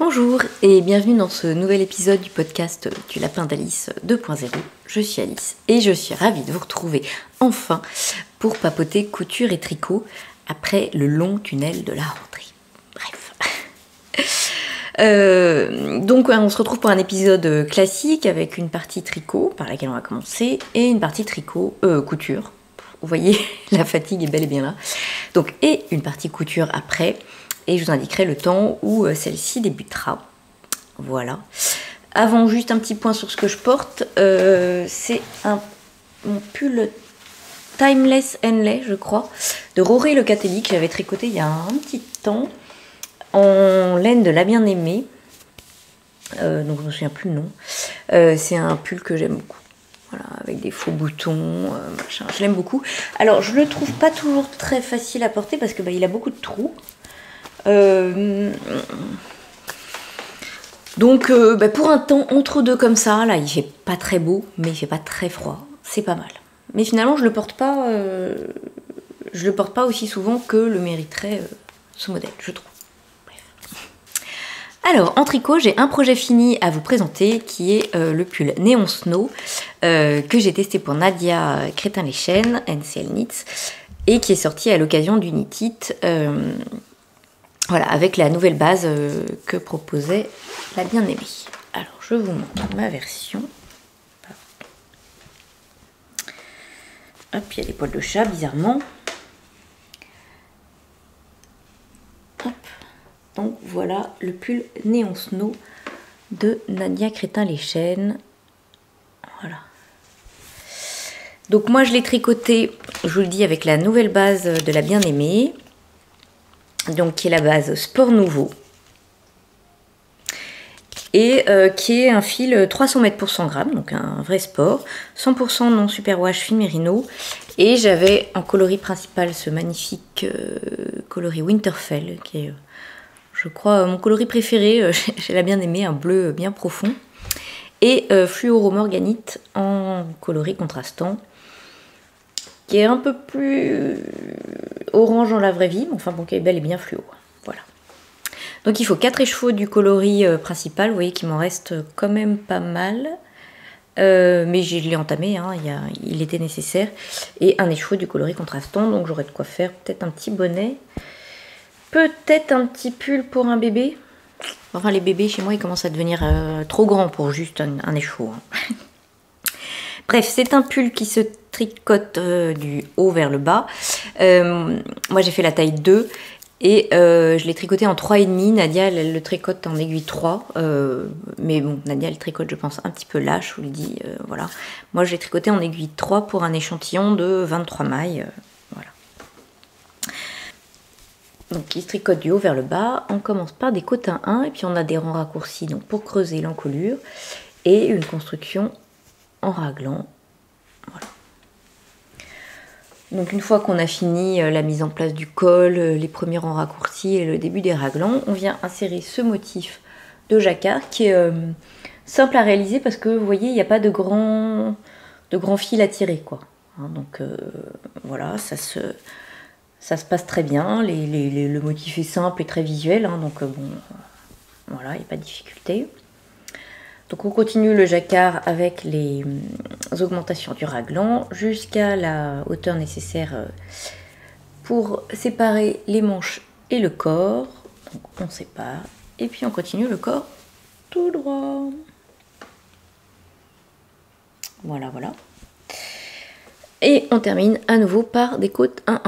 Bonjour et bienvenue dans ce nouvel épisode du podcast du Lapin d'Alice 2.0. Je suis Alice et je suis ravie de vous retrouver enfin pour papoter couture et tricot après le long tunnel de la rentrée. Bref. Donc on se retrouve pour un épisode classique avec une partie tricot par laquelle on va commencer et une partie couture. Vous voyez, la fatigue est bel et bien là. Donc, et une partie couture après. Et je vous indiquerai le temps où celle-ci débutera. Voilà. Avant, juste un petit point sur ce que je porte. C'est mon pull Timeless Henley, je crois, de Roré Locatelli, que j'avais tricoté il y a un petit temps, en laine de la bien-aimée. Donc je ne me souviens plus le nom. C'est un pull que j'aime beaucoup. Voilà, avec des faux boutons, machin. Je l'aime beaucoup. Alors, je le trouve pas toujours très facile à porter parce que il a beaucoup de trous. Donc pour un temps entre deux comme ça, là il fait pas très beau, mais il fait pas très froid, c'est pas mal. Mais finalement je le porte pas aussi souvent que le mériterait ce modèle, je trouve. Bref. Alors en tricot, j'ai un projet fini à vous présenter qui est le pull Neon Snow que j'ai testé pour Nadia Crétin-les-Chênes, NCL Knits, et qui est sorti à l'occasion du Knit It. Voilà, avec la nouvelle base que proposait la bien-aimée. Alors, je vous montre ma version. Hop, il y a des poils de chat, bizarrement. Hop. Donc, voilà le pull Neon Snow de Nadia Crétin-les-Chênes. Voilà. Donc, moi, je l'ai tricoté, je vous le dis, avec la nouvelle base de la bien-aimée. Donc qui est la base Sport Nouveau et qui est un fil 300 mètres pour 100 grammes, donc un vrai sport, 100% non superwash fil mérino, et j'avais en coloris principal ce magnifique coloris Winterfell qui est je crois mon coloris préféré chez la bien-aimée, un bleu bien profond, et fluoromorganite en coloris contrastant qui est un peu plus orange dans la vraie vie, mais enfin bon, qui est bel et bien fluo. Voilà. Donc il faut 4 écheveaux du coloris principal, vous voyez qu'il m'en reste quand même pas mal, mais je l'ai entamé, hein, il était nécessaire, et un écheveau du coloris contrastant, donc j'aurais de quoi faire peut-être un petit bonnet, peut-être un petit pull pour un bébé. Enfin les bébés chez moi ils commencent à devenir trop grands pour juste un écheveau. Hein. Bref, c'est un pull qui se tricote du haut vers le bas. Moi, j'ai fait la taille 2 et je l'ai tricoté en 3,5. Nadia, elle le tricote en aiguille 3. Mais bon, Nadia, elle tricote, je pense, un petit peu lâche, je vous le dis. Voilà. Moi, je l'ai tricoté en aiguille 3 pour un échantillon de 23 mailles. Voilà. Donc, il se tricote du haut vers le bas. On commence par des cotins 1 et puis on a des rangs raccourcis donc, pour creuser l'encolure et une construction en raglan. Voilà. Donc une fois qu'on a fini la mise en place du col, les premiers rangs raccourcis et le début des raglans, on vient insérer ce motif de jacquard qui est simple à réaliser parce que vous voyez il n'y a pas de grands fils à tirer quoi. Hein, donc voilà, ça se passe très bien, le motif est simple et très visuel, hein, donc bon voilà, il n'y a pas de difficulté. Donc on continue le jacquard avec les augmentations du raglan jusqu'à la hauteur nécessaire pour séparer les manches et le corps. Donc on sépare et puis on continue le corps tout droit. Voilà, voilà. Et on termine à nouveau par des côtes 1-1.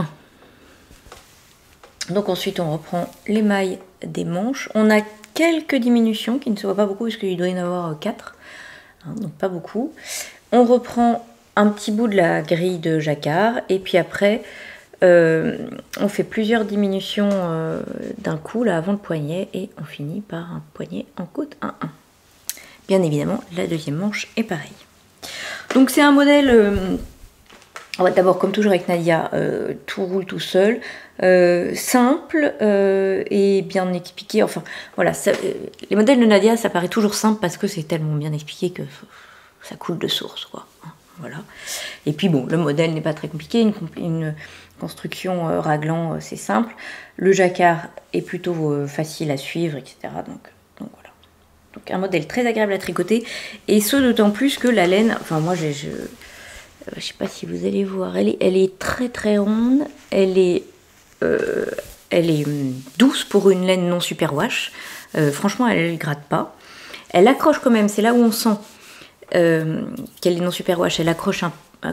Donc ensuite on reprend les mailles des manches. On a quelques diminutions qui ne se voient pas beaucoup parce qu'il doit y en avoir 4, hein, donc pas beaucoup. On reprend un petit bout de la grille de jacquard et puis après on fait plusieurs diminutions d'un coup là avant le poignet et on finit par un poignet en côte 1-1. Bien évidemment la deuxième manche est pareille. Donc c'est un modèle d'abord comme toujours avec Nadia, tout roule tout seul. Simple et bien expliqué. Enfin, voilà, les modèles de Nadia, ça paraît toujours simple parce que c'est tellement bien expliqué que ça coule de source, quoi. Voilà. Et puis bon, le modèle n'est pas très compliqué, une construction raglan, c'est simple. Le jacquard est plutôt facile à suivre, etc. Donc Donc un modèle très agréable à tricoter, et ce d'autant plus que la laine, enfin moi je sais pas si vous allez voir, elle est très très ronde, elle est douce pour une laine non superwash. Franchement, elle ne gratte pas. Elle accroche quand même, c'est là où on sent qu'elle est non superwash. Elle accroche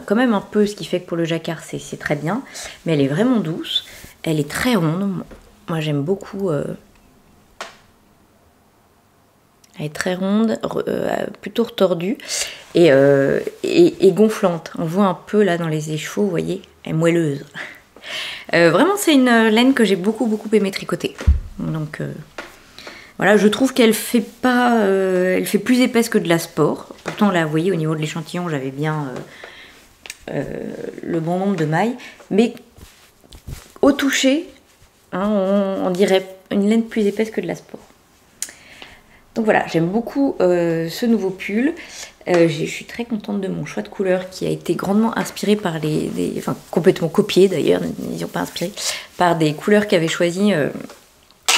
quand même un peu, ce qui fait que pour le jacquard, c'est très bien. Mais elle est vraiment douce. Elle est très ronde. Moi, j'aime beaucoup. Elle est très ronde, plutôt retordue et gonflante. On voit un peu là dans les échevaux, vous voyez, elle est moelleuse. Vraiment, c'est une laine que j'ai beaucoup aimé tricoter. Donc voilà, je trouve qu'elle fait pas, elle fait plus épaisse que de la sport. Pourtant là, vous voyez, au niveau de l'échantillon, j'avais bien le bon nombre de mailles, mais au toucher, hein, on dirait une laine plus épaisse que de la sport. Donc voilà, j'aime beaucoup ce nouveau pull. Je suis très contente de mon choix de couleur qui a été grandement inspiré par enfin complètement copié d'ailleurs, n'ont pas inspiré, par des couleurs qu'avait choisies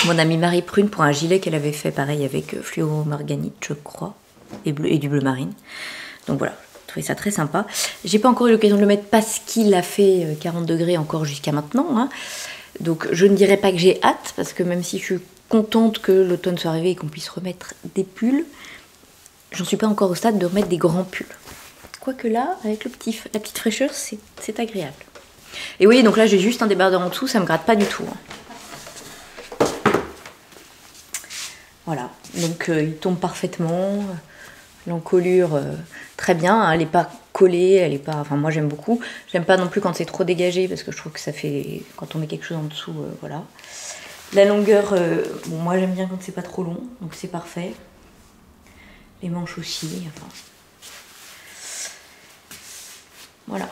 mon amie Marie Prune pour un gilet qu'elle avait fait pareil avec fluo marganite, je crois, et du bleu marine. Donc voilà, je trouvais ça très sympa. J'ai pas encore eu l'occasion de le mettre parce qu'il a fait 40 degrés encore jusqu'à maintenant. Hein. Donc je ne dirais pas que j'ai hâte, parce que même si je suis contente que l'automne soit arrivé et qu'on puisse remettre des pulls, j'en suis pas encore au stade de remettre des grands pulls. Quoique là, avec la petite fraîcheur, c'est agréable. Et oui, donc là j'ai juste un débardeur en dessous, ça me gratte pas du tout. Hein. Voilà, donc il tombe parfaitement, l'encolure très bien, hein, elle n'est pas collée, elle est pas... Enfin moi j'aime beaucoup, j'aime pas non plus quand c'est trop dégagé parce que je trouve que ça fait... Quand on met quelque chose en dessous, voilà. La longueur, bon moi j'aime bien quand c'est pas trop long, donc c'est parfait. Les manches aussi, enfin... Voilà.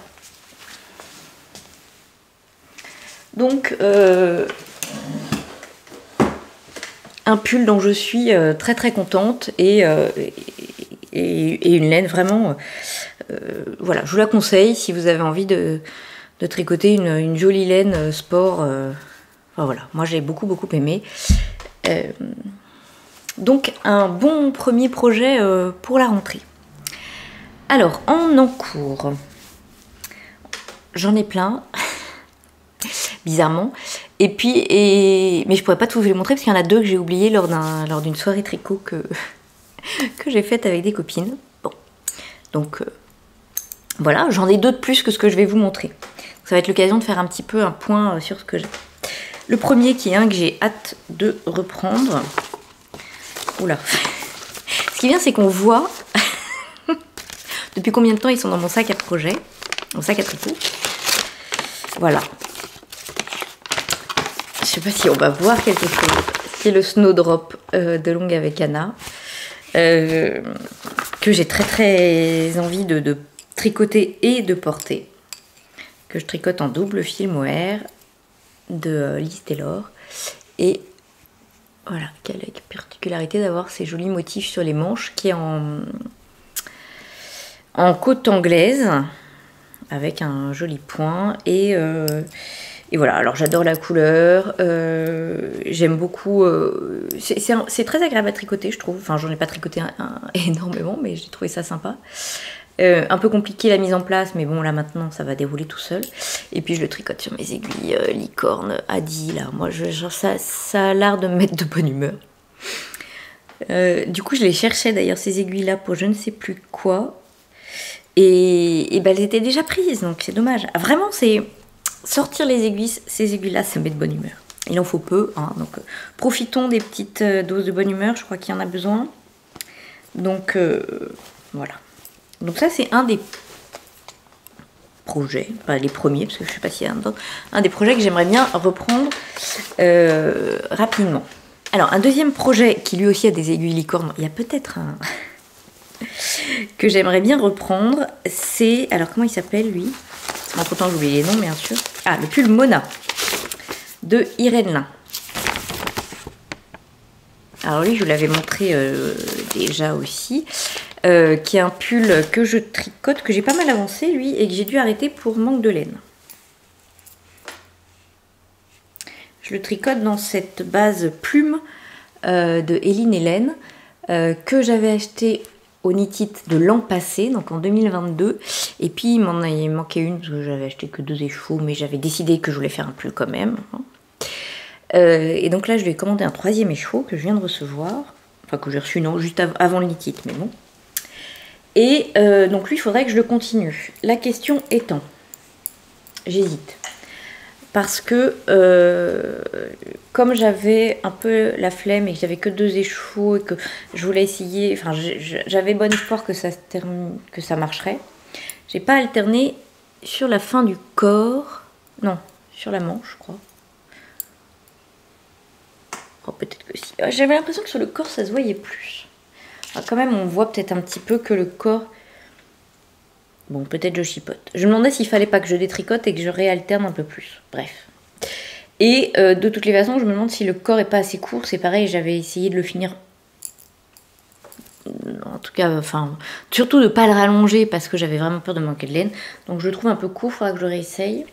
Donc, un pull dont je suis très contente et une laine vraiment... voilà, je vous la conseille si vous avez envie de tricoter une jolie laine sport. Enfin, voilà, moi j'ai beaucoup aimé. Donc, un bon premier projet pour la rentrée. Alors, en encours, j'en ai plein, bizarrement. Et puis, mais je pourrais pas tout vous les montrer parce qu'il y en a deux que j'ai oubliés lors d'une soirée tricot que j'ai faite avec des copines. Bon, donc voilà, j'en ai deux de plus que ce que je vais vous montrer. Ça va être l'occasion de faire un petit peu un point sur ce que j'ai. Le premier qui est un que j'ai hâte de reprendre. Oula. Ce qui est bien, c'est qu'on voit depuis combien de temps ils sont dans mon sac à projet, mon sac à tricot. Voilà. Je sais pas si on va voir quelque chose. C'est le Snowdrop de Longue avec Anna. Que j'ai très envie de tricoter et de porter. Que je tricote en double fil mohair de Liz Taylor. Et voilà, qui a la particularité d'avoir ces jolis motifs sur les manches, qui est en côte anglaise, avec un joli point. Et voilà, alors j'adore la couleur, j'aime beaucoup, c'est très agréable à tricoter, je trouve. Enfin, j'en ai pas tricoté énormément, mais j'ai trouvé ça sympa. Un peu compliqué la mise en place, mais bon, là maintenant ça va dérouler tout seul. Et puis je le tricote sur mes aiguilles licorne Adi, là. Moi, ça a l'art de me mettre de bonne humeur. Du coup, je les cherchais d'ailleurs, ces aiguilles-là, pour je ne sais plus quoi. Et ben, elles étaient déjà prises, donc c'est dommage. Ah, vraiment, c'est sortir les aiguilles, ces aiguilles-là, ça me met de bonne humeur. Il en faut peu, hein, donc profitons des petites doses de bonne humeur, je crois qu'il y en a besoin. Donc voilà. Donc ça, c'est un des projets, pas les premiers, parce que je ne sais pas s'il y en a d'autres, un des projets que j'aimerais bien reprendre rapidement. Alors, un deuxième projet qui lui aussi a des aiguilles licornes, il y a peut-être un... que j'aimerais bien reprendre, c'est... Alors, comment il s'appelle, lui? Entre temps, j'ai oublié les noms, bien sûr. Ah, le pull Mona de Irène Lin. Alors lui, je vous l'avais montré déjà aussi, qui est un pull que je tricote, que j'ai pas mal avancé, lui, et que j'ai dû arrêter pour manque de laine. Je le tricote dans cette base plume de Hélène Hélène. que j'avais acheté au Knit It de l'an passé, donc en 2022. Et puis il m'en avait manqué une parce que j'avais acheté que 2 échevaux, mais j'avais décidé que je voulais faire un pull quand même. Et donc là, je lui ai commandé un 3e écheveau que je viens de recevoir. Enfin, que j'ai reçu, non, juste avant le Knit It, mais bon. Et donc lui, il faudrait que je le continue. La question étant, j'hésite. Parce que comme j'avais un peu la flemme et que j'avais que 2 échevaux et que je voulais essayer, enfin j'avais bon espoir que ça marcherait. J'ai pas alterné sur la fin du corps, non, sur la manche, je crois. Oh, peut-être que si. J'avais l'impression que sur le corps ça se voyait plus. Alors, quand même, on voit peut-être un petit peu que le corps. Bon, peut-être je chipote. Je me demandais s'il fallait pas que je détricote et que je réalterne un peu plus. Bref. Et de toutes les façons, je me demande si le corps est pas assez court. C'est pareil, j'avais essayé de le finir. En tout cas, enfin, surtout de pas le rallonger parce que j'avais vraiment peur de manquer de laine. Donc je le trouve un peu court, il faudra que je le réessaye.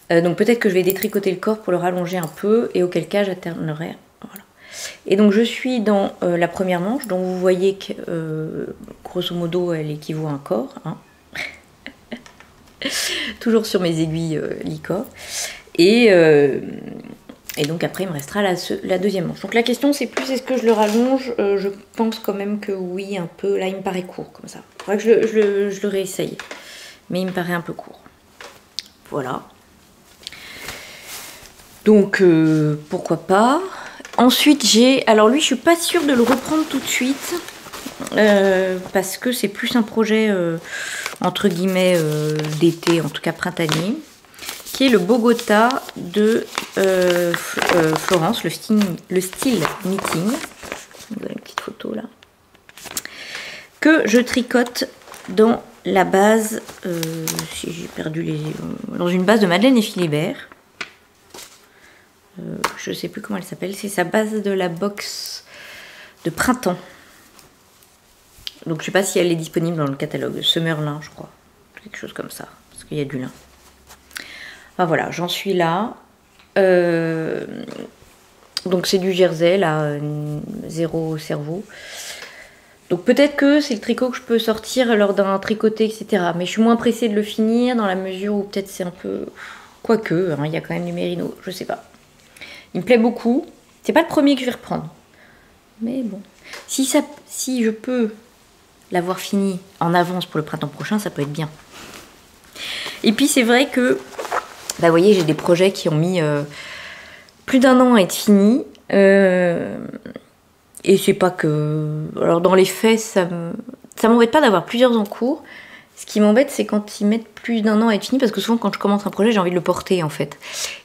Donc peut-être que je vais détricoter le corps pour le rallonger un peu et auquel cas j'alternerai. Voilà. Et donc je suis dans la première manche, dont vous voyez que grosso modo elle équivaut à un corps. Hein. Toujours sur mes aiguilles licor. Et donc après il me restera la deuxième manche. Donc la question c'est plus est-ce que je le rallonge. Je pense quand même que oui, un peu. Là il me paraît court comme ça. Il faudrait que je le réessaye. Mais il me paraît un peu court. Voilà. Donc pourquoi pas. Ensuite j'ai... Alors lui je suis pas sûre de le reprendre tout de suite. Parce que c'est plus un projet entre guillemets d'été, en tout cas printanier, qui est le Bogota de Florence, le style knitting. Vous avez une petite photo là. Que je tricote dans la base, si j'ai perdu dans une base de Madeleine et Philibert. Je sais plus comment elle s'appelle, c'est sa base de la box de printemps. Donc je sais pas si elle est disponible dans le catalogue. Summerlin, je crois. Quelque chose comme ça. Parce qu'il y a du lin. Enfin voilà, j'en suis là. Donc c'est du jersey, là. 0 cerveau. Donc peut-être que c'est le tricot que je peux sortir lors d'un tricoté, etc. Mais je suis moins pressée de le finir dans la mesure où peut-être c'est un peu... Quoique, hein, il y a quand même du mérino. Je sais pas. Il me plaît beaucoup. C'est pas le premier que je vais reprendre. Mais bon. Si je peux l'avoir fini en avance pour le printemps prochain, ça peut être bien. Et puis c'est vrai que, bah, vous voyez, j'ai des projets qui ont mis plus d'1 an à être finis. Et c'est pas que... Alors dans les faits, ça m'embête pas d'avoir plusieurs en cours. Ce qui m'embête, c'est quand ils mettent plus d'1 an à être fini, parce que souvent quand je commence un projet, j'ai envie de le porter en fait.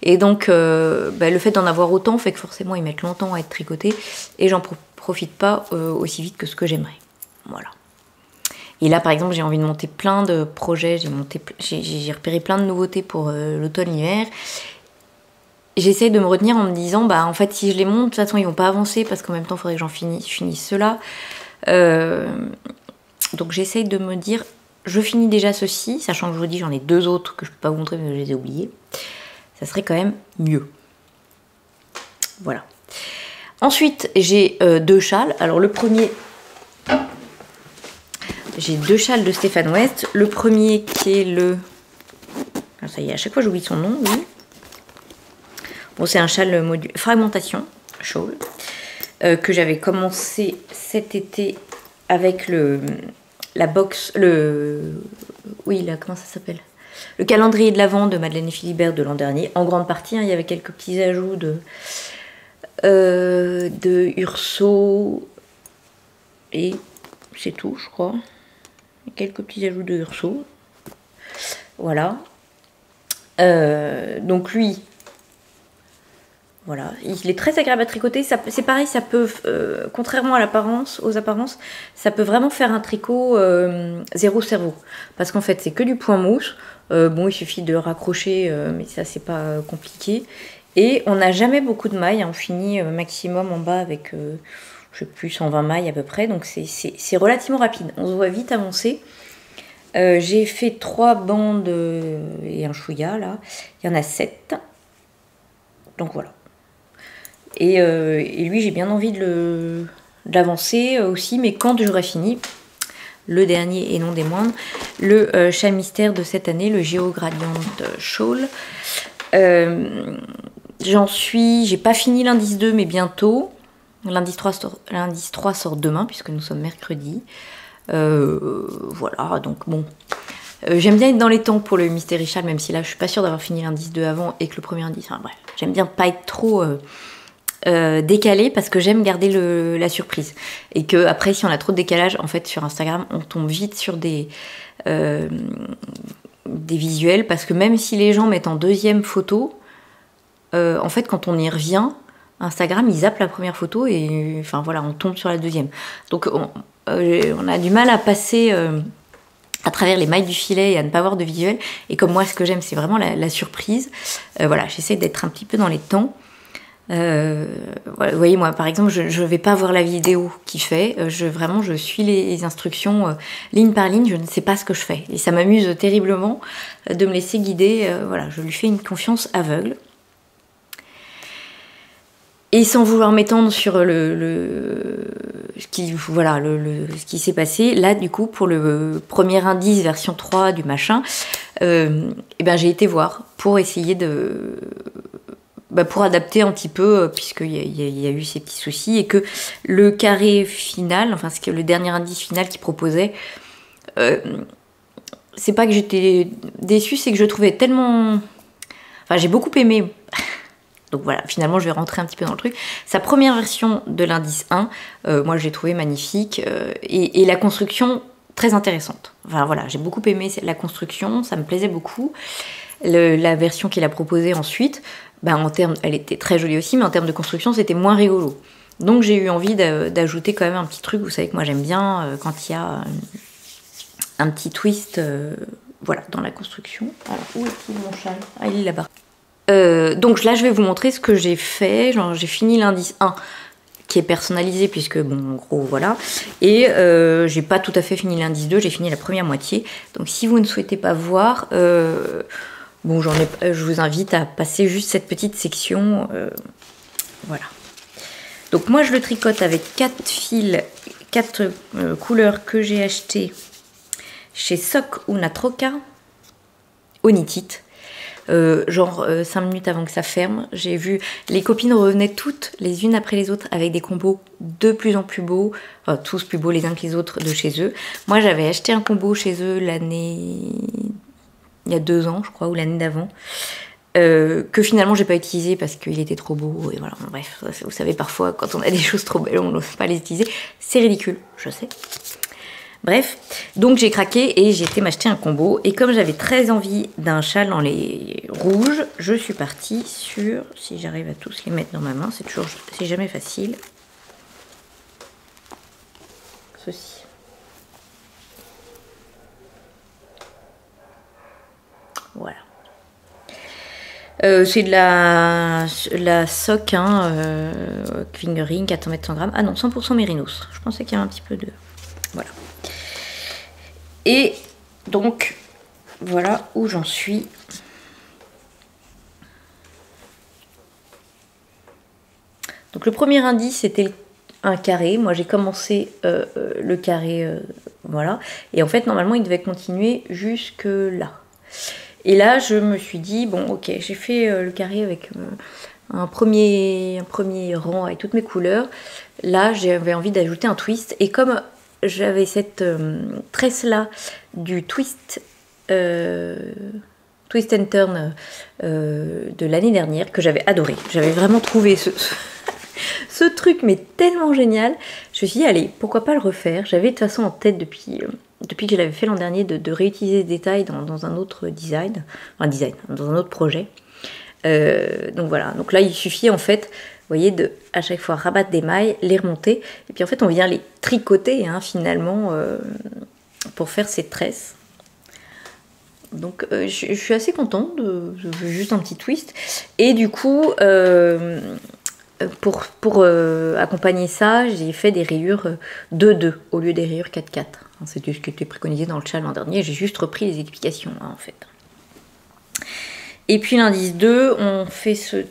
Et donc bah, le fait d'en avoir autant fait que forcément ils mettent longtemps à être tricotés et j'en profite pas aussi vite que ce que j'aimerais. Voilà. Et là par exemple j'ai envie de monter plein de projets, j'ai repéré plein de nouveautés pour l'automne-hiver. J'essaye de me retenir en me disant bah en fait si je les monte, de toute façon ils vont pas avancer parce qu'en même temps il faudrait que je finisse cela. Donc j'essaye de me dire je finis déjà ceci, sachant que je vous dis j'en ai 2 autres que je peux pas vous montrer mais je les ai oubliés. Ça serait quand même mieux. Voilà. Ensuite j'ai 2 châles. Alors le premier, j'ai 2 châles de Stéphane West. Le premier qui est le... Ah, ça y est, à chaque fois j'oublie son nom, oui. Bon, c'est un châle fragmentation, shawl, que j'avais commencé cet été avec la box, oui, là, comment ça s'appelle? Le calendrier de l'Avent de Madeleine et Philibert de l'an dernier. En grande partie, hein, il y avait quelques petits ajouts de Urso et c'est tout, je crois. Quelques petits ajouts de Urso. Voilà. Donc lui, voilà, il est très agréable à tricoter. C'est pareil, ça peut, contrairement à aux apparences, ça peut vraiment faire un tricot 0 cerveau. Parce qu'en fait, c'est que du point mousse. Bon, il suffit de raccrocher, mais ça, c'est pas compliqué. Et on n'a jamais beaucoup de mailles. On finit maximum en bas avec, je sais plus, 120 mailles à peu près. Donc, c'est relativement rapide. On se voit vite avancer. J'ai fait 3 bandes et un chouïa, là. Il y en a 7. Donc, voilà. Et lui, j'ai bien envie de d'avancer aussi, mais quand j'aurai fini, le dernier et non des moindres, le châle mystère de cette année, le Geo Gradient Shawl. J'ai pas fini l'indice 2, mais bientôt. L'indice 3 sort demain, puisque nous sommes mercredi. Voilà, donc bon. J'aime bien être dans les temps pour le Mystery Shawl, même si là je suis pas sûre d'avoir fini l'indice 2 avant et que le premier indice. Enfin bref, j'aime bien pas être trop décalé parce que j'aime garder la surprise. Et que après, si on a trop de décalage, en fait, sur Instagram, on tombe vite sur des visuels, parce que même si les gens mettent en deuxième photo, en fait, quand on y revient, Instagram, ils zappent la première photo et enfin voilà, on tombe sur la deuxième. Donc on a du mal à passer à travers les mailles du filet et à ne pas avoir de visuel. Et comme moi, ce que j'aime, c'est vraiment la surprise. Voilà, j'essaie d'être un petit peu dans les temps. Voilà, vous voyez, moi, par exemple, je ne vais pas voir la vidéo qu'il fait. Vraiment, je suis les instructions ligne par ligne. Je ne sais pas ce que je fais. Et ça m'amuse terriblement de me laisser guider. Voilà, je lui fais une confiance aveugle. Et sans vouloir m'étendre sur ce qui s'est passé, là du coup pour le premier indice version 3 du machin, j'ai été voir pour essayer pour adapter un petit peu, puisqu'il y a eu ces petits soucis, et que le carré final, enfin le dernier indice final qu'il proposait, c'est pas que j'étais déçue, c'est que je trouvais tellement... Enfin, j'ai beaucoup aimé... Donc voilà, finalement je vais rentrer un petit peu dans le truc. Sa première version de l'indice 1, moi je l'ai trouvé magnifique, et la construction très intéressante. Enfin voilà, j'ai beaucoup aimé la construction, ça me plaisait beaucoup. La version qu'il a proposée ensuite, en termes, elle était très jolie aussi, mais en termes de construction c'était moins rigolo. Donc j'ai eu envie d'ajouter quand même un petit truc, vous savez que moi j'aime bien quand il y a un petit twist voilà, dans la construction. Alors où est-il mon châle? Ah, il est là-bas. Donc là je vais vous montrer ce que j'ai fait. J'ai fini l'indice 1 qui est personnalisé, puisque bon en gros voilà, et j'ai pas tout à fait fini l'indice 2, j'ai fini la première moitié. Donc si vous ne souhaitez pas voir, je vous invite à passer juste cette petite section. Voilà. Donc moi je le tricote avec 4 fils, 4 couleurs que j'ai achetées chez Sock Una Troca Onitite. 5 minutes avant que ça ferme, j'ai vu les copines revenaient toutes les unes après les autres avec des combos de plus en plus beaux, enfin, tous plus beaux les uns que les autres de chez eux. Moi j'avais acheté un combo chez eux il y a 2 ans je crois, ou l'année d'avant, que finalement j'ai pas utilisé parce qu'il était trop beau, et voilà, bref, vous savez parfois quand on a des choses trop belles on n'ose pas les utiliser, c'est ridicule, je sais. Bref, donc j'ai craqué et j'ai été m'acheter un combo. Et comme j'avais très envie d'un châle dans les rouges, je suis partie sur, si j'arrive à tous les mettre dans ma main, c'est jamais facile. Ceci. Voilà. C'est de la Sock, Fingering, 400 mètres 100 grammes. Ah non, 100% mérinos. Je pensais qu'il y avait un petit peu de... Voilà. Et donc, voilà où j'en suis. Donc le premier indice, c'était un carré. Moi, j'ai commencé le carré, voilà. Et en fait, normalement, il devait continuer jusque là. Et là, je me suis dit, bon, ok, j'ai fait le carré avec un premier rang avec toutes mes couleurs. Là, j'avais envie d'ajouter un twist. Et comme j'avais cette tresse là du twist and turn de l'année dernière que j'avais adoré. J'avais vraiment trouvé ce truc mais tellement génial. Je me suis dit allez, pourquoi pas le refaire. J'avais de toute façon en tête depuis que je l'avais fait l'an dernier de réutiliser des détails dans un autre design, dans un autre projet. Donc voilà, donc là il suffit en fait, vous voyez, de à chaque fois rabattre des mailles, les remonter, et puis en fait on vient les tricoter finalement pour faire ces tresses. Donc je suis assez contente, juste un petit twist. Et du coup, pour accompagner ça, j'ai fait des rayures 2-2 au lieu des rayures 4-4. C'était ce qui était préconisé dans le challenge l'an dernier, j'ai juste repris les explications en fait. Et puis l'indice 2, on fait cette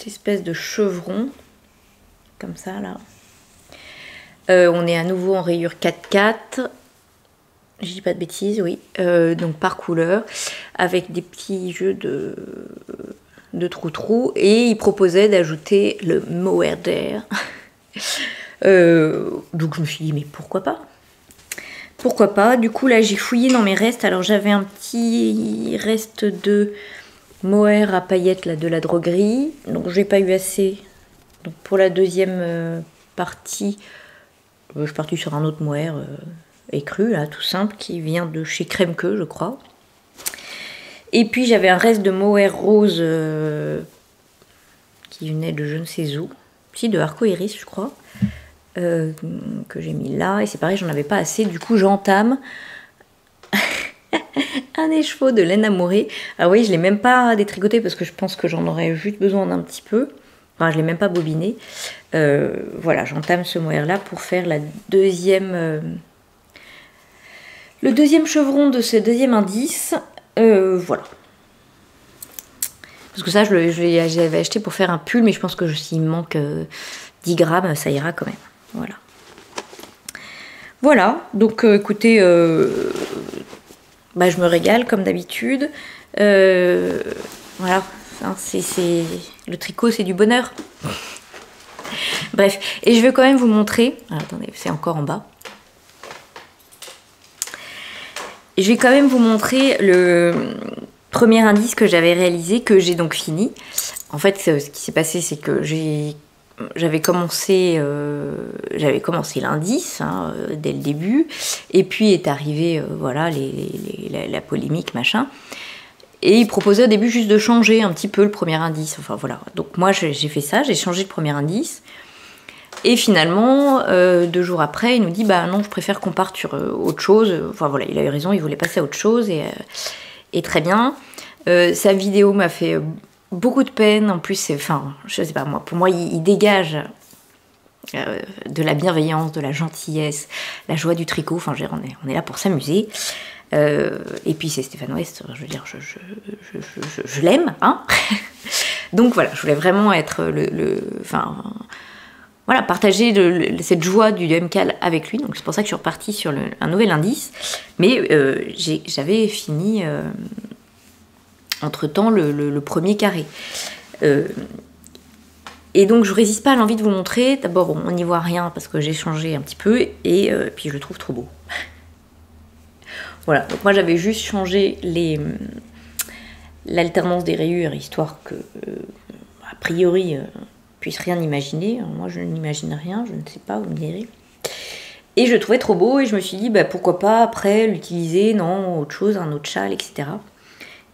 espèce de chevron, comme ça là, On est à nouveau en rayure 4x4. Je dis pas de bêtises, oui. Donc par couleur, avec des petits jeux de trou-trou. Et il proposait d'ajouter le mohair d'air. Donc je me suis dit, mais pourquoi pas? Pourquoi pas? Du coup, là, j'ai fouillé dans mes restes. Alors, j'avais un petit reste de mohair à paillettes là, de la droguerie. Donc, j'ai pas eu assez. Donc, pour la deuxième partie, je suis partie sur un autre mohair écru, là, tout simple, qui vient de chez Crème Que, je crois. Et puis, j'avais un reste de mohair rose qui venait de je ne sais où. Si, de Arco Iris, je crois. Que j'ai mis là, et c'est pareil, j'en avais pas assez, du coup j'entame un écheveau de laine amourée. Ah oui, je l'ai même pas détricoté parce que je pense que j'en aurais juste besoin d'un petit peu. Enfin, je l'ai même pas bobiné. Voilà, j'entame ce mohair là pour faire la deuxième le deuxième chevron de ce deuxième indice. Voilà. Parce que ça, j'avais acheté pour faire un pull, mais je pense que s'il me manque 10 grammes, ça ira quand même. Voilà. Voilà, donc écoutez, bah, je me régale comme d'habitude. Voilà, hein, le tricot, c'est du bonheur. Bref, et je vais quand même vous montrer. Ah, attendez, c'est encore en bas. Je vais quand même vous montrer le premier indice que j'avais réalisé, que j'ai donc fini. En fait, ce qui s'est passé, c'est que j'avais commencé l'indice hein, dès le début, et puis est arrivé voilà la polémique machin, et il proposait au début juste de changer un petit peu le premier indice. Enfin voilà, donc moi j'ai fait ça, j'ai changé le premier indice, et finalement 2 jours après il nous dit bah non, je préfère qu'on parte sur autre chose. Enfin voilà, il a eu raison, il voulait passer à autre chose, et très bien. Sa vidéo m'a fait beaucoup de peine. En plus, enfin, je sais pas moi, pour moi, il dégage de la bienveillance, de la gentillesse, la joie du tricot. Enfin, on est là pour s'amuser. Et puis c'est Stéphane West, je veux dire, je l'aime, hein. Donc voilà, je voulais vraiment être enfin, voilà, partager cette joie du MCAL avec lui. Donc c'est pour ça que je suis repartie sur un nouvel indice. Mais j'avais fini entre-temps le premier carré. Et donc je résiste pas à l'envie de vous montrer. D'abord, on n'y voit rien parce que j'ai changé un petit peu, et puis je le trouve trop beau. Voilà, donc moi j'avais juste changé l'alternance des rayures, histoire que, a priori, puisse rien imaginer. Alors moi je n'imagine rien, je ne sais pas, vous me direz. Et je le trouvais trop beau, et je me suis dit, bah, pourquoi pas après l'utiliser, non, autre chose, un autre châle, etc.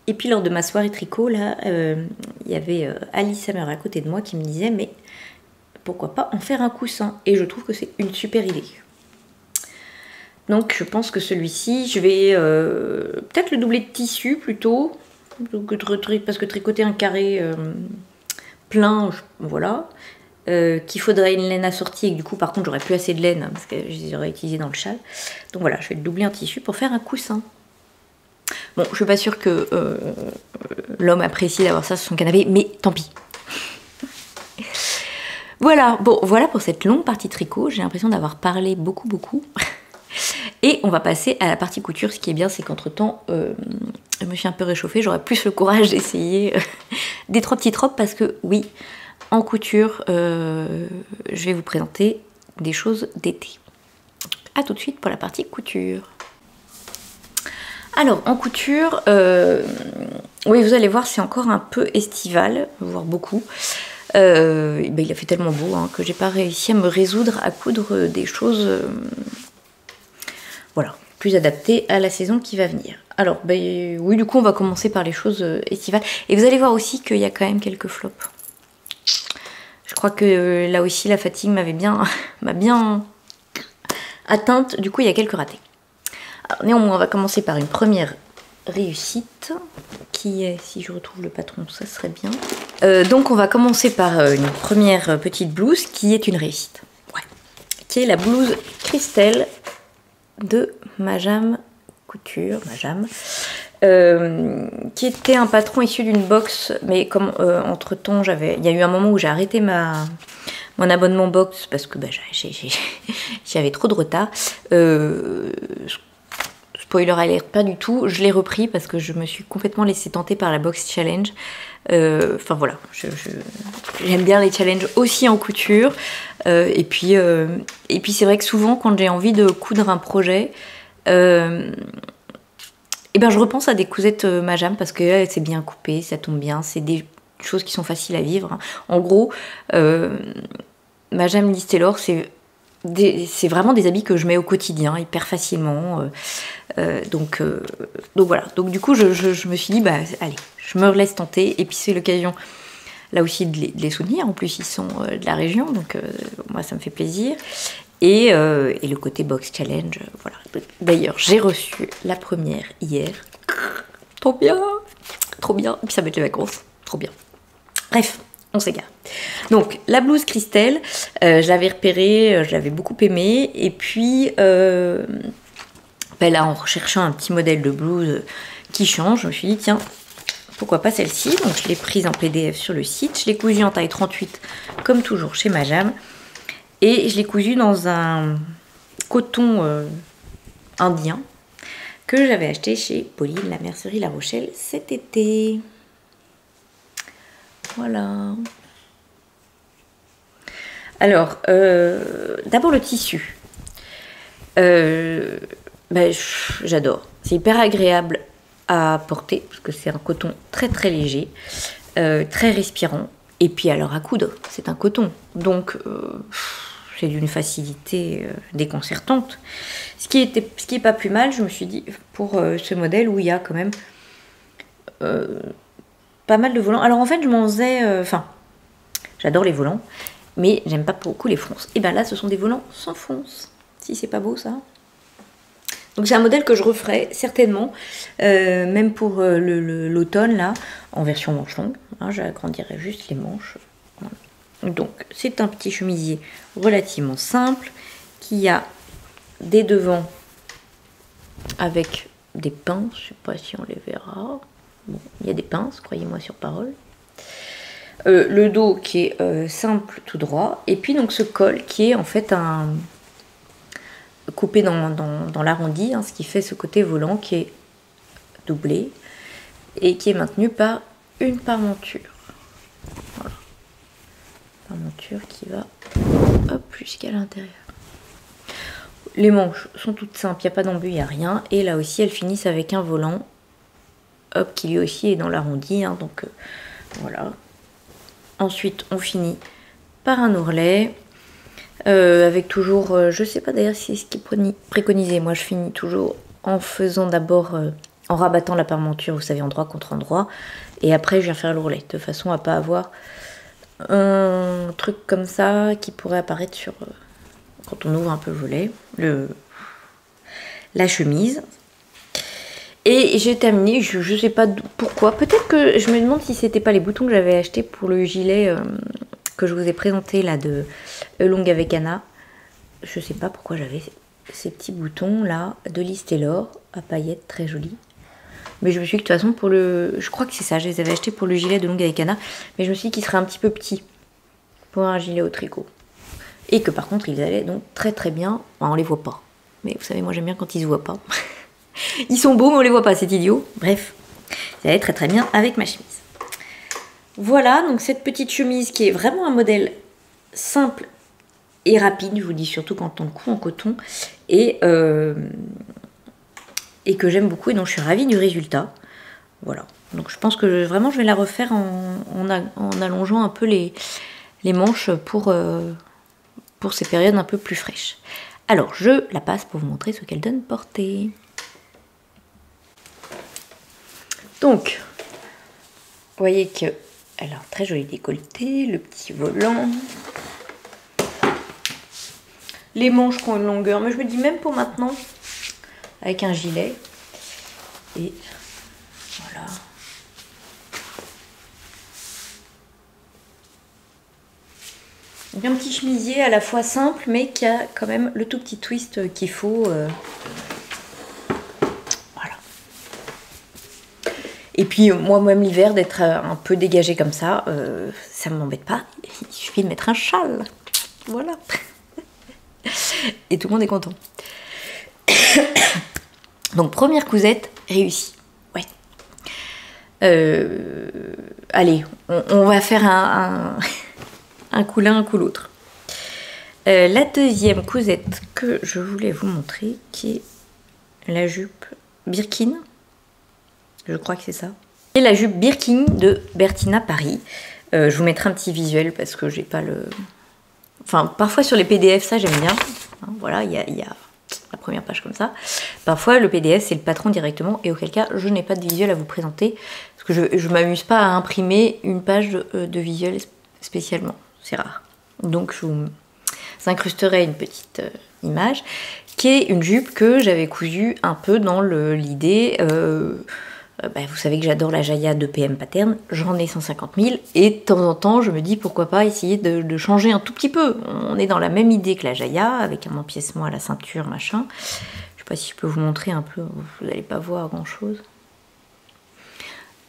Et puis lors de ma soirée tricot, là, il y avait Alice Hammer à côté de moi qui me disait, mais pourquoi pas en faire un coussin? Et je trouve que c'est une super idée. Donc je pense que celui-ci, je vais peut-être le doubler de tissu plutôt, parce que tricoter un carré plein, voilà. Qu'il faudrait une laine assortie, et que du coup par contre j'aurais plus assez de laine parce que je les aurais utilisées dans le châle. Donc voilà, je vais le doubler en tissu pour faire un coussin. Bon, je suis pas sûre que l'homme apprécie d'avoir ça sur son canapé, mais tant pis. Voilà, bon, voilà pour cette longue partie tricot. J'ai l'impression d'avoir parlé beaucoup. Et on va passer à la partie couture. Ce qui est bien, c'est qu'entre-temps, je me suis un peu réchauffée. J'aurai plus le courage d'essayer des 3 petites robes parce que, oui, en couture, je vais vous présenter des choses d'été. A tout de suite pour la partie couture. Alors, en couture, oui, vous allez voir, c'est encore un peu estival, voire beaucoup. Ben, il a fait tellement beau hein, que j'ai pas réussi à me résoudre à coudre des choses voilà, plus adaptées à la saison qui va venir. Alors, ben, oui, du coup, on va commencer par les choses estivales. Et vous allez voir aussi qu'il y a quand même quelques flops. Je crois que là aussi, la fatigue m'a bien atteinte. Du coup, il y a quelques ratés. Alors, néanmoins, on va commencer par une première réussite, qui est, si je retrouve le patron, ça serait bien. Donc, on va commencer par une première petite blouse, qui est une réussite. Ouais. Qui est la blouse Christelle de Majam Couture, qui était un patron issu d'une box, mais comme entre-temps, il y a eu un moment où j'ai arrêté ma mon abonnement box parce que bah, j'avais trop de retard. Spoiler alert, pas du tout. Je l'ai repris parce que je me suis complètement laissée tenter par la box challenge. Enfin voilà, j'aime bien les challenges aussi en couture. Et puis c'est vrai que souvent quand j'ai envie de coudre un projet, et ben je repense à des cousettes Majam parce que c'est bien coupé, ça tombe bien, c'est des choses qui sont faciles à vivre. En gros, Majam Liz Taylor, c'est vraiment des habits que je mets au quotidien hyper facilement. Donc voilà. Donc du coup, je me suis dit, bah allez, je me laisse tenter. Et puis c'est l'occasion, là aussi, de les soutenir. En plus, ils sont de la région, donc moi, ça me fait plaisir. Et le côté box challenge, voilà. D'ailleurs, j'ai reçu la première hier. Trop bien, trop bien. Et puis ça va être les vacances, trop bien. Bref. On s'égare. Donc, la blouse Christelle, je l'avais repérée, je l'avais beaucoup aimée. Et puis, là, en recherchant un petit modèle de blouse qui change, je me suis dit, tiens, pourquoi pas celle-ci. Donc, je l'ai prise en PDF sur le site. Je l'ai cousue en taille 38, comme toujours chez Majam. Et je l'ai cousue dans un coton indien que j'avais acheté chez Pauline, la mercerie La Rochelle, cet été. Voilà. Alors, d'abord le tissu. J'adore. C'est hyper agréable à porter parce que c'est un coton très très léger, très respirant. Et puis alors à coudre, c'est un coton. Donc c'est d'une facilité déconcertante. Ce qui est pas plus mal, je me suis dit, pour ce modèle où il y a quand même pas mal de volants. Alors en fait, je m'en faisais... j'adore les volants, mais j'aime pas beaucoup les fronces. Et bien là, ce sont des volants sans fronce. Si c'est pas beau, ça. Donc c'est un modèle que je referai, certainement, même pour l'automne, là, en version manche longue. Hein, j'agrandirai juste les manches. Voilà. Donc, c'est un petit chemisier relativement simple, qui a des devants avec des pinces. Je sais pas si on les verra. Bon, il y a des pinces, croyez-moi sur parole. Le dos qui est simple, tout droit. Et puis donc ce col qui est en fait coupé dans l'arrondi, hein, ce qui fait ce côté volant qui est doublé et qui est maintenu par une parmenture. Voilà. Parmenture qui va hop, jusqu'à l'intérieur. Les manches sont toutes simples, il n'y a pas d'embu, il n'y a rien. Et là aussi, elles finissent avec un volant, hop, qui lui aussi est dans l'arrondi. Hein, donc voilà. Ensuite, on finit par un ourlet. Avec toujours, je sais pas d'ailleurs si c'est ce qui est préconisé. Moi, je finis toujours en faisant d'abord, en rabattant la parmenture, vous savez, endroit contre endroit. Et après, je viens faire l'ourlet, de façon à pas avoir un truc comme ça qui pourrait apparaître sur quand on ouvre un peu le volet, la chemise. Et j'ai terminé, je sais pas pourquoi. Peut-être que je me demande si c'était pas les boutons que j'avais achetés pour le gilet que je vous ai présenté là de Longue avec Anna. Je sais pas pourquoi j'avais ces petits boutons là de Liz Taylor à paillettes très jolis. Mais je me suis dit que de toute façon pour le... Je crois que c'est ça, je les avais achetés pour le gilet de Longue avec Anna. Mais je me suis dit qu'il serait un petit peu petit pour un gilet au tricot. Et que par contre ils allaient donc très très bien. Enfin, on les voit pas. Mais vous savez, moi j'aime bien quand ils se voient pas. Ils sont beaux mais on les voit pas, c'est idiot. Bref, ça allait très très bien avec ma chemise. Voilà, donc cette petite chemise qui est vraiment un modèle simple et rapide, je vous dis surtout quand on le coud en coton, et que j'aime beaucoup et dont je suis ravie du résultat. Voilà, donc je pense que vraiment je vais la refaire en allongeant un peu les manches pour ces périodes un peu plus fraîches. Alors je la passe pour vous montrer ce qu'elle donne portée. Donc, vous voyez qu'elle a un très joli décolleté, le petit volant. Les manches qui ont une longueur, mais je me dis même pour maintenant, avec un gilet. Et voilà. Donc un petit chemisier à la fois simple, mais qui a quand même le tout petit twist qu'il faut. Et puis moi-même l'hiver, d'être un peu dégagée comme ça ne m'embête pas. Il suffit de mettre un châle. Voilà. Et tout le monde est content. Donc première cousette réussie. Ouais. Allez, on va faire un coup l'un, un coup l'autre. La deuxième cousette que je voulais vous montrer, qui est la jupe Birkin. Je crois que c'est ça. Et la jupe Birkin de Bertina Paris. Je vous mettrai un petit visuel parce que j'ai pas le... Enfin, parfois sur les PDF, ça j'aime bien. Hein, voilà, il y a la première page comme ça. Parfois, le PDF, c'est le patron directement. Et auquel cas, je n'ai pas de visuel à vous présenter. Parce que je ne m'amuse pas à imprimer une page de visuel spécialement. C'est rare. Donc, je vous incrusterai une petite image qui est une jupe que j'avais cousue un peu dans l'idée... vous savez que j'adore la Jaya de PM Pattern, j'en ai 150 000 et de temps en temps je me dis pourquoi pas essayer de changer un tout petit peu. On est dans la même idée que la Jaya avec un empiècement à la ceinture machin. Je sais pas si je peux vous montrer un peu, vous n'allez pas voir grand chose.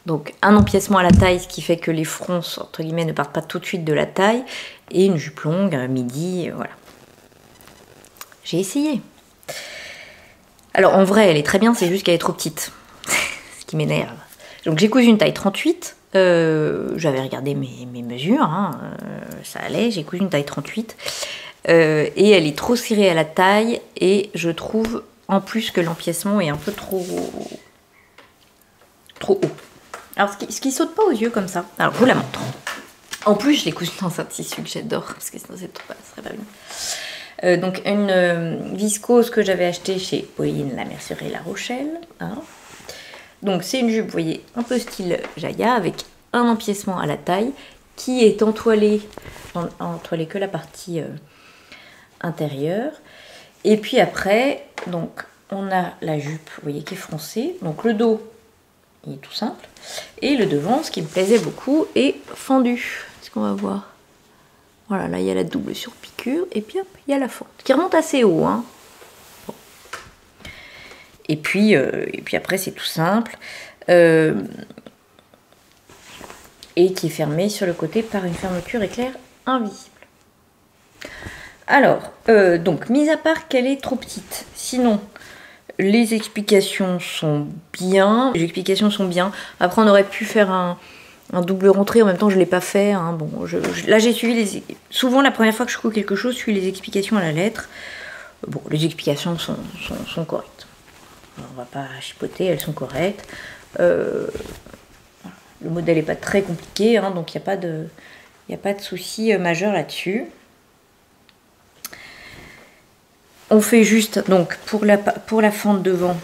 Donc un empiècement à la taille, ce qui fait que les fronts entre guillemets ne partent pas tout de suite de la taille, et une jupe longue, midi, voilà. J'ai essayé. Alors en vrai elle est très bien, c'est juste qu'elle est trop petite. Qui m'énerve. Donc j'ai cousu une taille 38, j'avais regardé mes mesures, hein, ça allait, j'ai cousu une taille 38, et elle est trop serrée à la taille, et je trouve en plus que l'empiècement est un peu trop haut. Alors ce qui saute pas aux yeux comme ça, alors je vous la montre. En plus je l'ai cousue dans un tissu que j'adore, parce que sinon ça serait pas bien. Donc une viscose que j'avais achetée chez Pauline la Mercerie La Rochelle, hein. Donc c'est une jupe, vous voyez, un peu style Jaya, avec un empiècement à la taille, qui est entoilé que la partie intérieure. Et puis après, donc on a la jupe, vous voyez, qui est froncée. Donc le dos, il est tout simple. Et le devant, ce qui me plaisait beaucoup, est fendu. Est-ce qu'on va voir? Voilà, là il y a la double surpiqûre, et puis hop, il y a la fente, qui remonte assez haut, hein. Et puis après, c'est tout simple. Et qui est fermé sur le côté par une fermeture éclair invisible. Alors, donc, mis à part qu'elle est trop petite, sinon, les explications sont bien. Après, on aurait pu faire un double rentrée. En même temps, je ne l'ai pas fait. Hein. Bon, là, j'ai suivi souvent, la première fois que je couds quelque chose, je suis les explications à la lettre. Bon, les explications sont correctes. On va pas chipoter, elles sont correctes. Le modèle n'est pas très compliqué, hein, donc il n'y a pas de souci majeur là-dessus. On fait juste, donc pour la fente devant,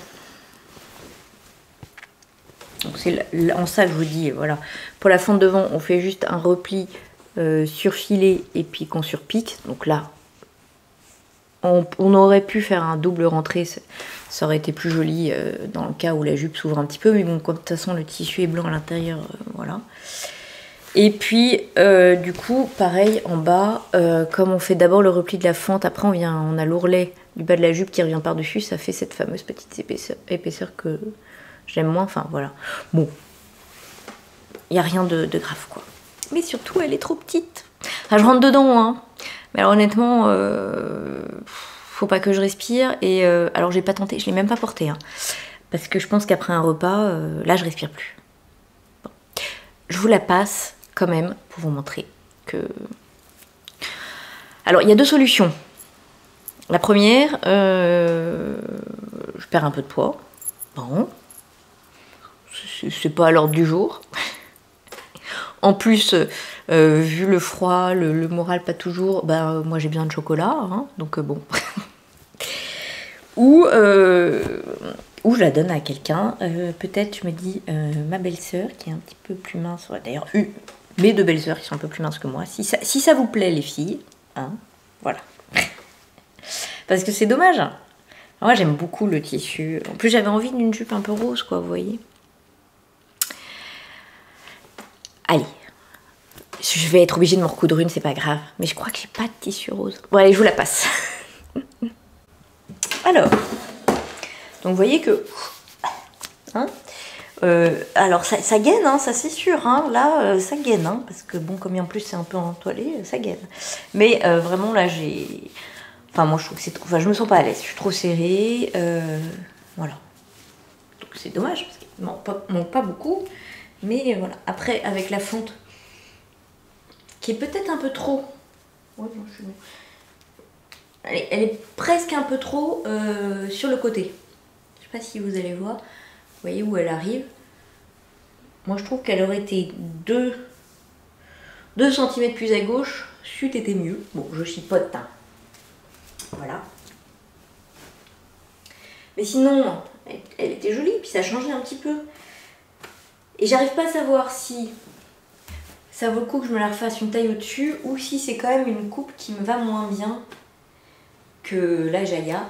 c'est en ça que je vous dis, voilà. Pour la fente devant, on fait juste un repli surfilé et puis qu'on surpique. Donc là, on aurait pu faire un double rentrée, ça aurait été plus joli dans le cas où la jupe s'ouvre un petit peu, mais bon, comme de toute façon le tissu est blanc à l'intérieur, voilà. Et puis, du coup, pareil, en bas, comme on fait d'abord le repli de la fente, après on a l'ourlet du bas de la jupe qui revient par-dessus, ça fait cette fameuse petite épaisseur que j'aime moins, enfin voilà. Bon, il n'y a rien de grave, quoi. Mais surtout, elle est trop petite. Enfin, je rentre dedans, hein. Mais alors honnêtement, faut pas que je respire. Et alors j'ai pas tenté, je l'ai même pas porté. Hein, parce que je pense qu'après un repas, là je respire plus. Bon. Je vous la passe quand même pour vous montrer que... Alors il y a deux solutions. La première, je perds un peu de poids. Bon. C'est pas à l'ordre du jour. En plus, vu le froid, le moral pas toujours, bah, moi j'ai besoin de chocolat, hein, donc bon. Ou je la donne à quelqu'un, peut-être je me dis, ma belle-sœur qui est un petit peu plus mince, d'ailleurs mes deux belles-sœurs qui sont un peu plus minces que moi, si ça vous plaît les filles, hein, voilà. Parce que c'est dommage. Alors, moi j'aime beaucoup le tissu, en plus j'avais envie d'une jupe un peu rose, quoi, vous voyez. Allez, je vais être obligée de me recoudre une, c'est pas grave. Mais je crois que j'ai pas de tissu rose. Bon allez, je vous la passe. Alors, donc vous voyez que... Hein, Alors ça gaine, hein, ça c'est sûr, hein. Là ça gaine, hein, parce que bon, comme en plus c'est un peu entoilé, ça gaine. Mais vraiment là j'ai... Enfin moi je trouve que c'est trop... Enfin je me sens pas à l'aise, je suis trop serrée, voilà. Donc c'est dommage, parce qu'il manque pas beaucoup, mais voilà. Après avec la fonte, qui est peut-être un peu trop... Ouais, non, je suis... elle est presque un peu trop sur le côté. Je sais pas si vous allez voir. Vous voyez où elle arrive. Moi je trouve qu'elle aurait été 2 cm plus à gauche, c'eût été mieux. Bon, je chipote, hein. Voilà. Mais sinon, elle était jolie, puis ça a changé un petit peu. Et j'arrive pas à savoir si ça vaut le coup que je me la refasse une taille au-dessus ou si c'est quand même une coupe qui me va moins bien que la Jaya.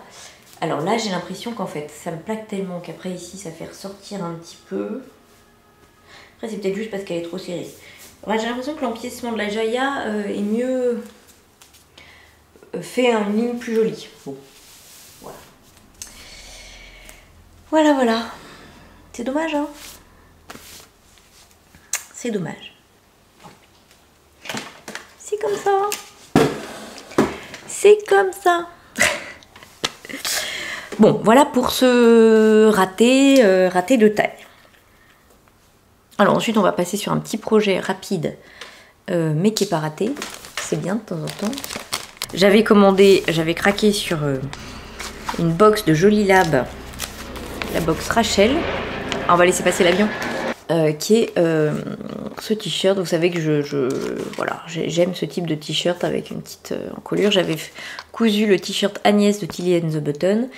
Alors là, j'ai l'impression qu'en fait, ça me plaque tellement qu'après ici, ça fait ressortir un petit peu. Après, c'est peut-être juste parce qu'elle est trop serrée. Ouais, j'ai l'impression que l'empiècement de la Jaya est mieux fait une ligne plus jolie. Bon, voilà. Voilà, voilà. C'est dommage, hein. C'est dommage. C'est comme ça. C'est comme ça. Bon, voilà pour ce raté de taille. Alors ensuite, on va passer sur un petit projet rapide, mais qui n'est pas raté. C'est bien de temps en temps. J'avais craqué sur une box de Jolie Lab, la box Rachel. Ah, on va laisser passer l'avion. Qui est ce t-shirt. Vous savez que voilà, j'aime ce type de t-shirt avec une petite encolure. J'avais cousu le t-shirt Agnès de Tilly and the Button,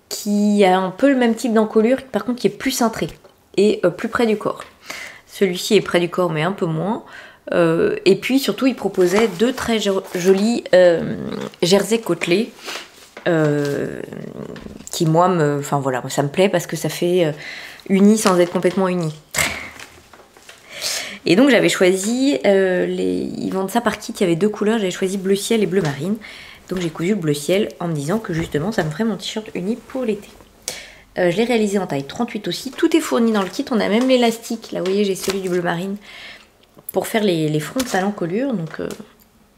qui a un peu le même type d'encolure, par contre qui est plus cintré et plus près du corps. Celui-ci est près du corps mais un peu moins. Et puis surtout il proposait 2 très jolis jersey côtelés qui moi enfin voilà, ça me plaît parce que ça fait uni sans être complètement uni. Et donc j'avais choisi, ils vendent ça par kit, il y avait 2 couleurs, j'avais choisi bleu ciel et bleu marine. Donc j'ai cousu le bleu ciel en me disant que justement ça me ferait mon t-shirt uni pour l'été. Je l'ai réalisé en taille 38 aussi, tout est fourni dans le kit, on a même l'élastique, là vous voyez j'ai celui du bleu marine pour faire les fronts à l'encolure, donc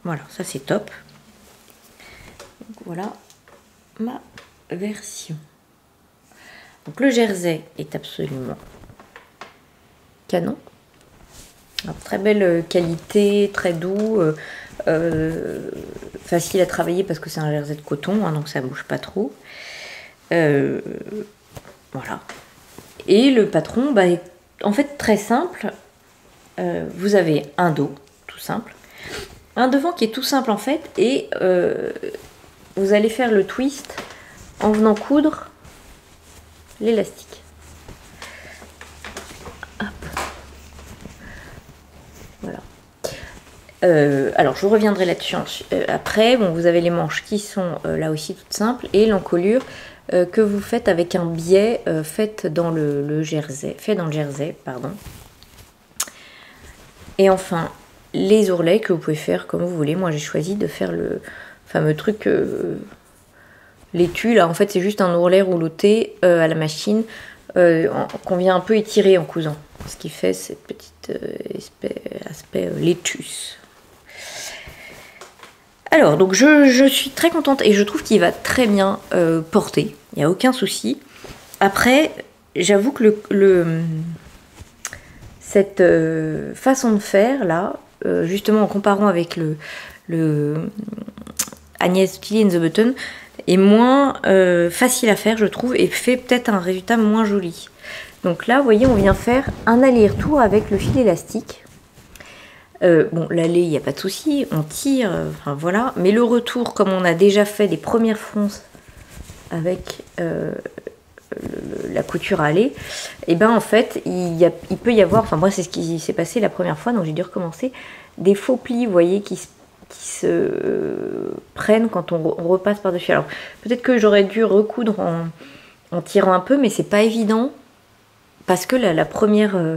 voilà, ça c'est top. Donc voilà ma version. Donc le jersey est absolument canon. Alors, très belle qualité, très doux, facile à travailler parce que c'est un jersey de coton, hein, donc ça bouge pas trop. Voilà. Et le patron est en fait très simple. Vous avez un dos, tout simple. Un devant qui est tout simple en fait. Et vous allez faire le twist en venant coudre l'élastique. Voilà. Alors je reviendrai là-dessus après. Bon, vous avez les manches qui sont là aussi toutes simples et l'encolure que vous faites avec un biais fait dans le jersey, pardon. Et enfin les ourlets que vous pouvez faire comme vous voulez. Moi j'ai choisi de faire le fameux truc l'étui là. En fait c'est juste un ourlet rouloté à la machine qu'on vient un peu étirer en cousant. Ce qui fait cette petite aspect laitue. Alors, donc je suis très contente et je trouve qu'il va très bien porter. Il n'y a aucun souci. Après, j'avoue que cette façon de faire, là, justement en comparant avec le Agnès Tilly and the Button, est moins facile à faire, je trouve, et fait peut-être un résultat moins joli. Donc là, vous voyez, on vient faire un aller-retour avec le fil élastique. Bon, l'aller, il n'y a pas de souci, on tire, enfin voilà. Mais le retour, comme on a déjà fait des premières fronces avec la couture à aller, et ben en fait, il peut y avoir, enfin moi c'est ce qui s'est passé la première fois, donc j'ai dû recommencer, des faux plis, vous voyez, qui se prennent quand on repasse par-dessus. Alors peut-être que j'aurais dû recoudre en tirant un peu, mais c'est pas évident, parce que la première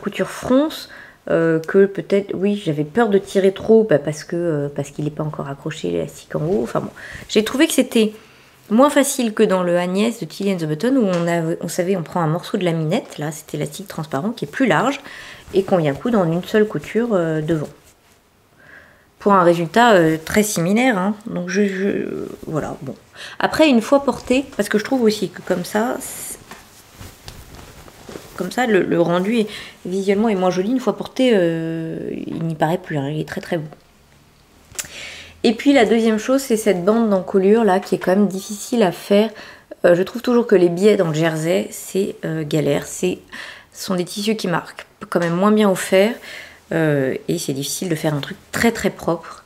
couture fronce, que peut-être, oui, j'avais peur de tirer trop parce qu'il n'est pas encore accroché l'élastique en haut. Enfin bon, j'ai trouvé que c'était Moins facile que dans le Agnès de Tilly and the Button où on savait on prend un morceau de laminette, là c'est élastique transparent qui est plus large et qu'on vient coudre en une seule couture devant. Pour un résultat très similaire, hein. Donc voilà, bon. Après une fois porté, parce que je trouve aussi que comme ça le rendu est, visuellement est moins joli, une fois porté il n'y paraît plus, hein. Il est très très beau. Et puis la deuxième chose, c'est cette bande d'encolure là qui est quand même difficile à faire. Je trouve toujours que les biais dans le jersey, c'est galère. Ce sont des tissus qui marquent quand même moins bien au fer. Et c'est difficile de faire un truc très très propre.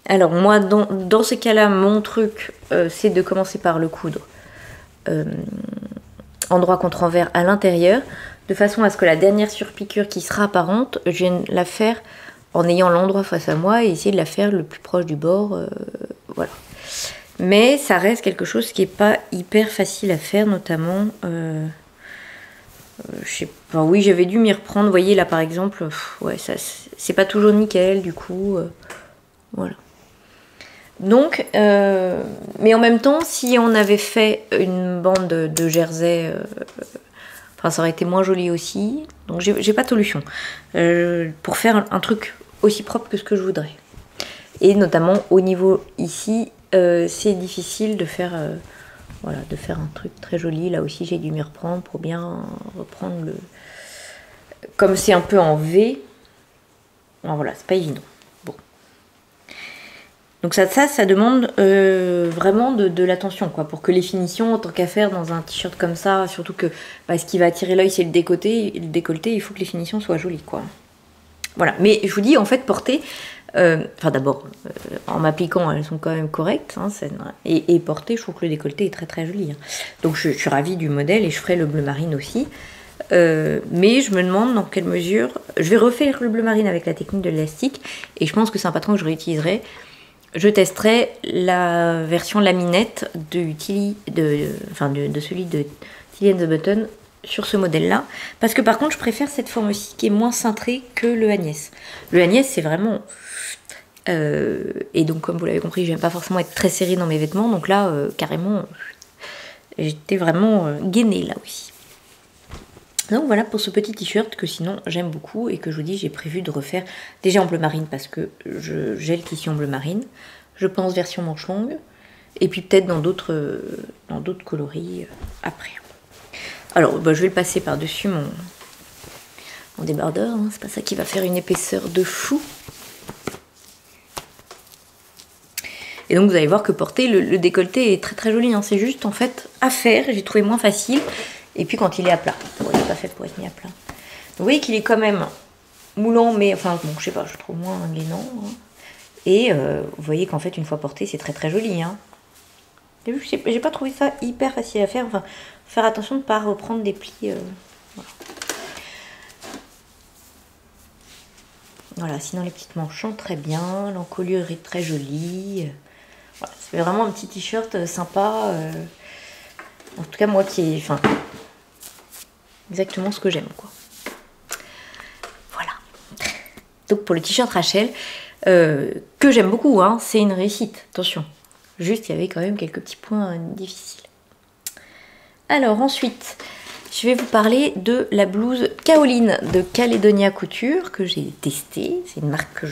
Alors moi, dans ces cas-là, mon truc, c'est de commencer par le coudre endroit contre envers à l'intérieur, de façon à ce que la dernière surpiqûre qui sera apparente, je vienne la faire en ayant l'endroit face à moi et essayer de la faire le plus proche du bord, voilà. Mais ça reste quelque chose qui n'est pas hyper facile à faire, notamment, je sais pas, oui j'avais dû m'y reprendre, vous voyez là par exemple, ouais, ça c'est pas toujours nickel du coup, voilà. Donc, mais en même temps, si on avait fait une bande de jersey, enfin ça aurait été moins joli aussi, donc j'ai pas de solution pour faire un truc aussi propre que ce que je voudrais. Et notamment au niveau ici, c'est difficile de faire, voilà, de faire un truc très joli. Là aussi j'ai dû m'y reprendre pour bien reprendre le... Comme c'est un peu en V, alors voilà, c'est pas évident. Bon. Donc ça demande vraiment de l'attention, quoi, pour que les finitions, tant qu'à faire dans un t-shirt comme ça, surtout que bah, ce qui va attirer l'œil c'est le décolleté, il faut que les finitions soient jolies, quoi. Voilà, mais je vous dis, en fait, porter, enfin d'abord, en m'appliquant, elles sont quand même correctes, hein, et porter, je trouve que le décolleté est très très joli. Hein. Donc je suis ravie du modèle et je ferai le bleu marine aussi. Mais je me demande dans quelle mesure... Je vais refaire le bleu marine avec la technique de l'élastique, et je pense que c'est un patron que je réutiliserai. Je testerai la version laminette de celui de Tilly and the Button sur ce modèle-là. Parce que par contre, je préfère cette forme-ci qui est moins cintrée que le Agnès. Le Agnès, c'est vraiment... et donc, comme vous l'avez compris, j'aime pas forcément être très serrée dans mes vêtements. Donc là, carrément, j'étais vraiment gainée là aussi. Donc voilà pour ce petit t-shirt que sinon j'aime beaucoup et que je vous dis j'ai prévu de refaire déjà en bleu marine parce que j'ai le tissu en bleu marine. Je pense version manche longue et puis peut-être dans d'autres coloris après. Alors bah, je vais le passer par-dessus mon débardeur, hein. C'est pas ça qui va faire une épaisseur de fou. Et donc vous allez voir que porter le décolleté est très très joli, hein. C'est juste en fait à faire, j'ai trouvé moins facile. Et puis quand il est à plat, bon, il n'est pas fait pour être mis à plat. Donc, vous voyez qu'il est quand même moulant, mais enfin bon, je sais pas, je trouve moins gainant. Hein. Et vous voyez qu'en fait une fois porté, c'est très très joli. Hein. J'ai pas trouvé ça hyper facile à faire. Enfin, faire attention de ne pas reprendre des plis. Voilà. Voilà, sinon les petites manches sont très bien, l'encolure est très jolie. Voilà, c'est vraiment un petit t-shirt sympa. En tout cas moi qui, enfin, exactement ce que j'aime, quoi. Voilà. Donc pour le t-shirt Rachel, que j'aime beaucoup, hein, c'est une réussite. Attention. Juste, il y avait quand même quelques petits points difficiles. Alors ensuite, je vais vous parler de la blouse Kaoline de Caledonia Couture que j'ai testée. C'est une marque que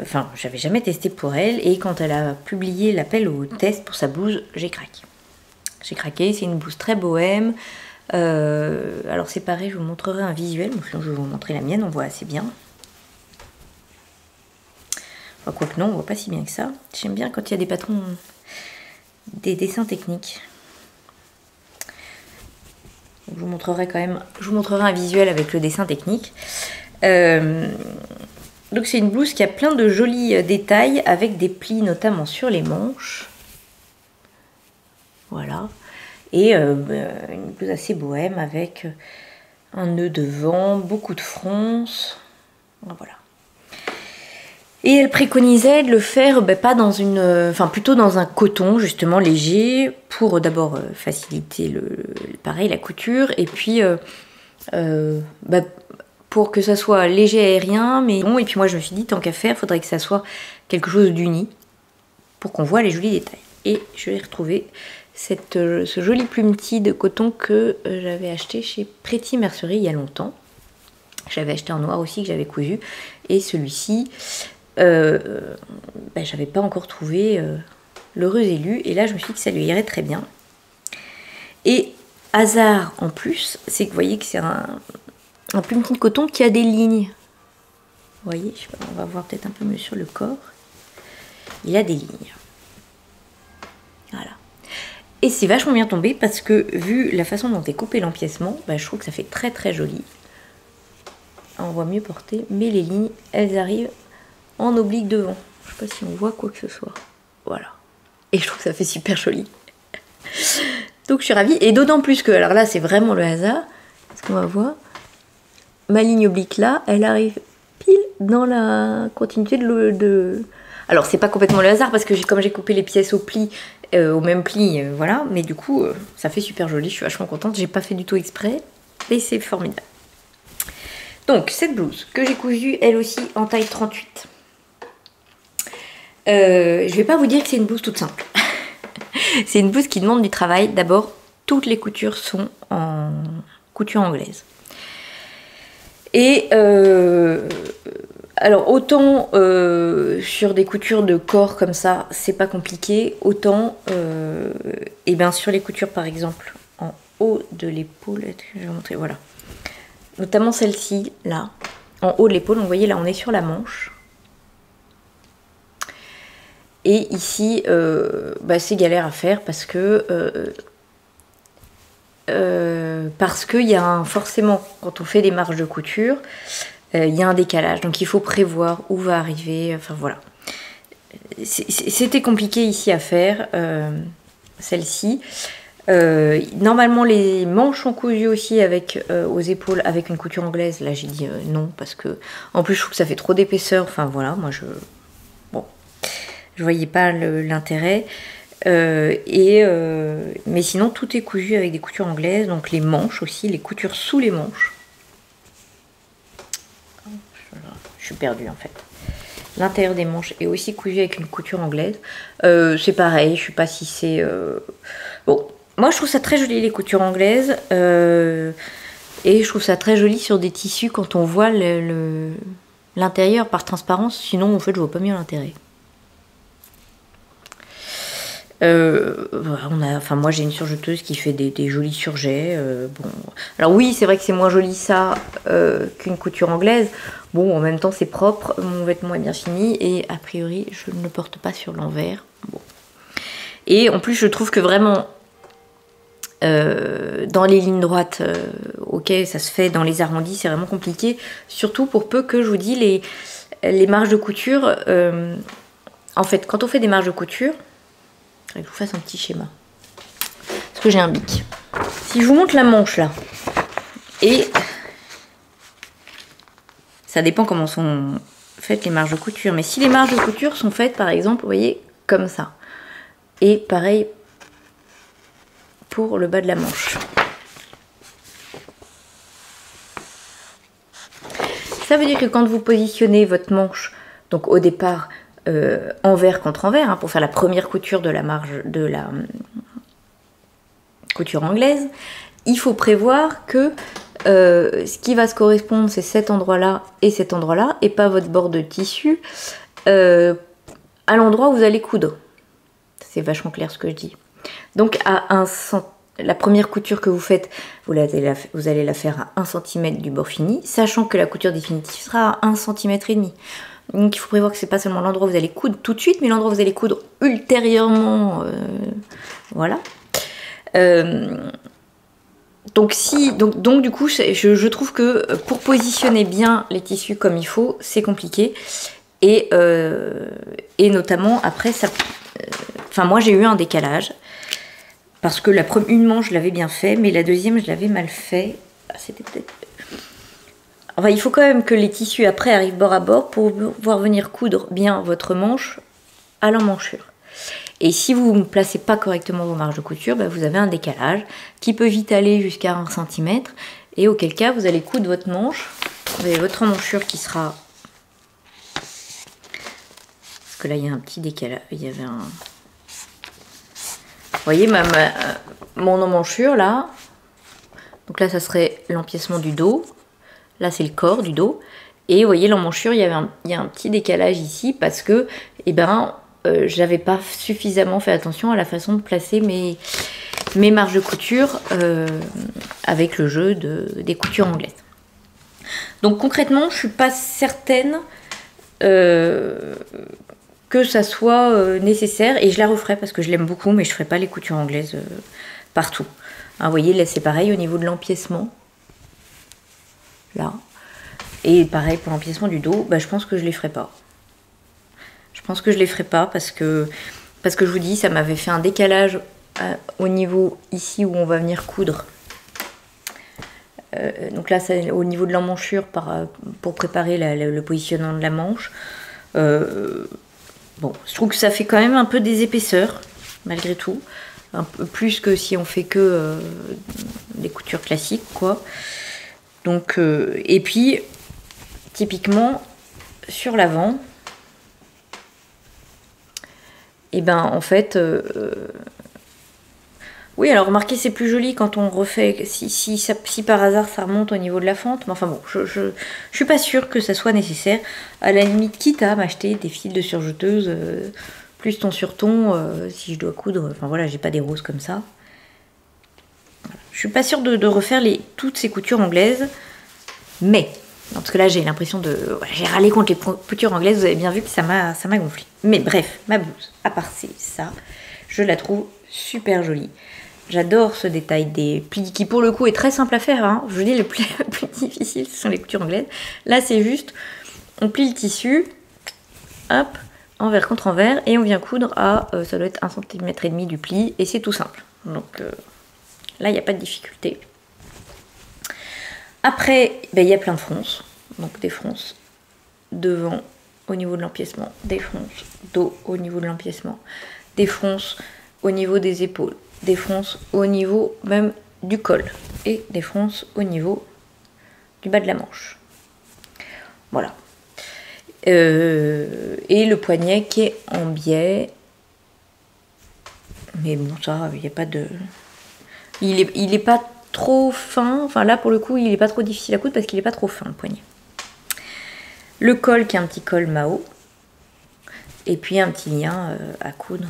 enfin, j'avais jamais testé pour elle. Et quand elle a publié l'appel au test pour sa blouse, j'ai craqué. J'ai craqué, c'est une blouse très bohème. Alors c'est pareil, je vous montrerai un visuel, sinon je vais vous montrer la mienne, on voit assez bien. Enfin, quoique non, on voit pas si bien que ça. J'aime bien quand il y a des patrons, des dessins techniques. Donc, je vous montrerai quand même, je vous montrerai un visuel avec le dessin technique. Donc c'est une blouse qui a plein de jolis détails avec des plis notamment sur les manches. Voilà. Et une blouse assez bohème avec un nœud devant, beaucoup de fronces. Voilà. Et elle préconisait de le faire pas dans une... Enfin plutôt dans un coton justement léger pour d'abord faciliter pareil, la couture et puis pour que ça soit léger aérien mais bon. Et puis moi je me suis dit tant qu'à faire, il faudrait que ça soit quelque chose d'uni. pour qu'on voit les jolis détails. Et je vais retrouver ce joli plumetis de coton que j'avais acheté chez Pretty Mercerie il y a longtemps. J'avais acheté en noir aussi que j'avais cousu. Et celui-ci, j'avais pas encore trouvé l'heureux élu. Et là, je me suis dit que ça lui irait très bien. Et hasard en plus, c'est que vous voyez que c'est un plumetis de coton qui a des lignes. Vous voyez, je sais pas, on va voir peut-être un peu mieux sur le corps. Il a des lignes. Voilà. Et c'est vachement bien tombé parce que vu la façon dont est coupé l'empiècement, je trouve que ça fait très très joli. On voit mieux porter, mais les lignes, elles arrivent en oblique devant. Je sais pas si on voit quoi que ce soit. Voilà. Et je trouve que ça fait super joli. Donc je suis ravie. Et d'autant plus que, alors là c'est vraiment le hasard, parce qu'on va voir, ma ligne oblique là, elle arrive pile dans la continuité de... Alors c'est pas complètement le hasard, parce que comme j'ai coupé les pièces au pli, au même pli, voilà, mais du coup ça fait super joli, je suis vachement contente, j'ai pas fait du tout exprès, et c'est formidable. Donc cette blouse que j'ai cousue elle aussi en taille 38. Je vais pas vous dire que c'est une blouse toute simple. C'est une blouse qui demande du travail. D'abord, toutes les coutures sont en couture anglaise. Et alors autant sur des coutures de corps comme ça, c'est pas compliqué, autant et bien sur les coutures par exemple en haut de l'épaule, je vais vous montrer, voilà. Notamment celle-ci, là, en haut de l'épaule, vous voyez là on est sur la manche. Et ici, c'est galère à faire parce que il y a forcément, quand on fait des marges de couture, il y a un décalage. Donc il faut prévoir où va arriver, enfin voilà. C'était compliqué ici à faire, celle-ci. Normalement les manches sont cousues aussi avec aux épaules avec une couture anglaise. Là j'ai dit non parce que en plus je trouve que ça fait trop d'épaisseur. Enfin voilà, moi je voyais pas l'intérêt. Mais sinon tout est cousu avec des coutures anglaises, donc les manches aussi, les coutures sous les manches. Je suis perdue en fait. L'intérieur des manches est aussi cousu avec une couture anglaise. C'est pareil, je sais pas si c'est... Bon, moi je trouve ça très joli les coutures anglaises. Et je trouve ça très joli sur des tissus quand on voit l'intérieur par transparence. Sinon en fait je vois pas bien l'intérêt. Moi j'ai une surjeteuse qui fait des jolis surjets. Bon. Alors oui, c'est vrai que c'est moins joli ça qu'une couture anglaise. Bon, en même temps c'est propre, mon vêtement est bien fini et a priori je ne le porte pas sur l'envers. Bon. Et en plus je trouve que vraiment dans les lignes droites, ok ça se fait, dans les arrondis c'est vraiment compliqué. Surtout pour peu que je vous dis les marges de couture. En fait quand on fait des marges de couture, je vous fasse un petit schéma. Parce que j'ai un bic. Si je vous montre la manche là, et ça dépend comment sont faites les marges de couture, mais si les marges de couture sont faites par exemple, vous voyez, comme ça. Et pareil pour le bas de la manche. Ça veut dire que quand vous positionnez votre manche, donc au départ, envers contre envers, pour faire la première couture de la marge de la couture anglaise, il faut prévoir que ce qui va se correspondre c'est cet endroit là et cet endroit là et pas votre bord de tissu à l'endroit où vous allez coudre. C'est vachement clair ce que je dis. Donc la première couture que vous faites, vous allez la faire à 1 cm du bord fini, sachant que la couture définitive sera à 1,5 cm. Donc il faut prévoir que c'est pas seulement l'endroit où vous allez coudre tout de suite, mais l'endroit où vous allez coudre ultérieurement. Voilà. Donc du coup, je trouve que pour positionner bien les tissus comme il faut, c'est compliqué. Et notamment après, moi j'ai eu un décalage. Parce que une manche je l'avais bien fait, mais la deuxième je l'avais mal fait. C'était peut-être... Enfin, il faut quand même que les tissus après arrivent bord à bord pour pouvoir venir coudre bien votre manche à l'emmanchure. Et si vous ne placez pas correctement vos marges de couture, vous avez un décalage qui peut vite aller jusqu'à 1 cm. Et auquel cas, vous allez coudre votre manche. Vous avez votre emmanchure qui sera que là il y a un petit décalage. Il y avait un... Vous voyez mon emmanchure là. Donc là ça serait l'empiècement du dos. Là c'est le corps du dos. Et vous voyez l'emmanchure, il y a un petit décalage ici parce que j'avais pas suffisamment fait attention à la façon de placer mes marges de couture avec le jeu des coutures anglaises. Donc concrètement, je suis pas certaine que ça soit nécessaire, et je la referai parce que je l'aime beaucoup, mais je ferai pas les coutures anglaises partout. Hein, vous voyez, là c'est pareil au niveau de l'empiècement. Là. Et pareil pour l'empiècement du dos, bah, je pense que je les ferai pas. Je pense que je les ferai pas parce que je vous dis, ça m'avait fait un décalage au niveau ici où on va venir coudre. Donc là, c'est au niveau de l'emmanchure pour préparer le positionnement de la manche. Bon, je trouve que ça fait quand même un peu des épaisseurs, malgré tout. Un peu plus que si on fait que des coutures classiques, quoi. Donc, et puis, typiquement, sur l'avant, et ben en fait, oui, alors remarquez, c'est plus joli quand on refait, si par hasard ça remonte au niveau de la fente, mais enfin bon, je suis pas sûre que ça soit nécessaire. À la limite, quitte à m'acheter des fils de surjeteuse, plus ton sur ton, si je dois coudre, enfin voilà, j'ai pas des roses comme ça. Voilà. Je suis pas sûre de refaire toutes ces coutures anglaises, mais, non, parce que là j'ai l'impression de, voilà, j'ai râlé contre les coutures anglaises, vous avez bien vu que ça m'a gonflé. Mais bref, ma blouse, à part ça, je la trouve super jolie. J'adore ce détail des plis qui pour le coup est très simple à faire. Hein. Je vous dis, le plus difficile ce sont les coutures anglaises. Là c'est juste, on plie le tissu, hop, envers contre envers, et on vient coudre à, ça doit être 1,5 cm du pli, et c'est tout simple. Donc là il n'y a pas de difficulté. Après, il y a plein de fronces, donc des fronces devant au niveau de l'empiècement, des fronces dos au niveau de l'empiècement, des fronces au niveau des épaules, des fronces au niveau même du col et des fronces au niveau du bas de la manche. Voilà. Et le poignet qui est en biais. Mais bon, ça, il n'y a pas de... Il est pas trop fin. Enfin là, pour le coup, il n'est pas trop difficile à coudre parce qu'il n'est pas trop fin, le poignet. Le col qui est un petit col Mao. Et puis un petit lien à coudre.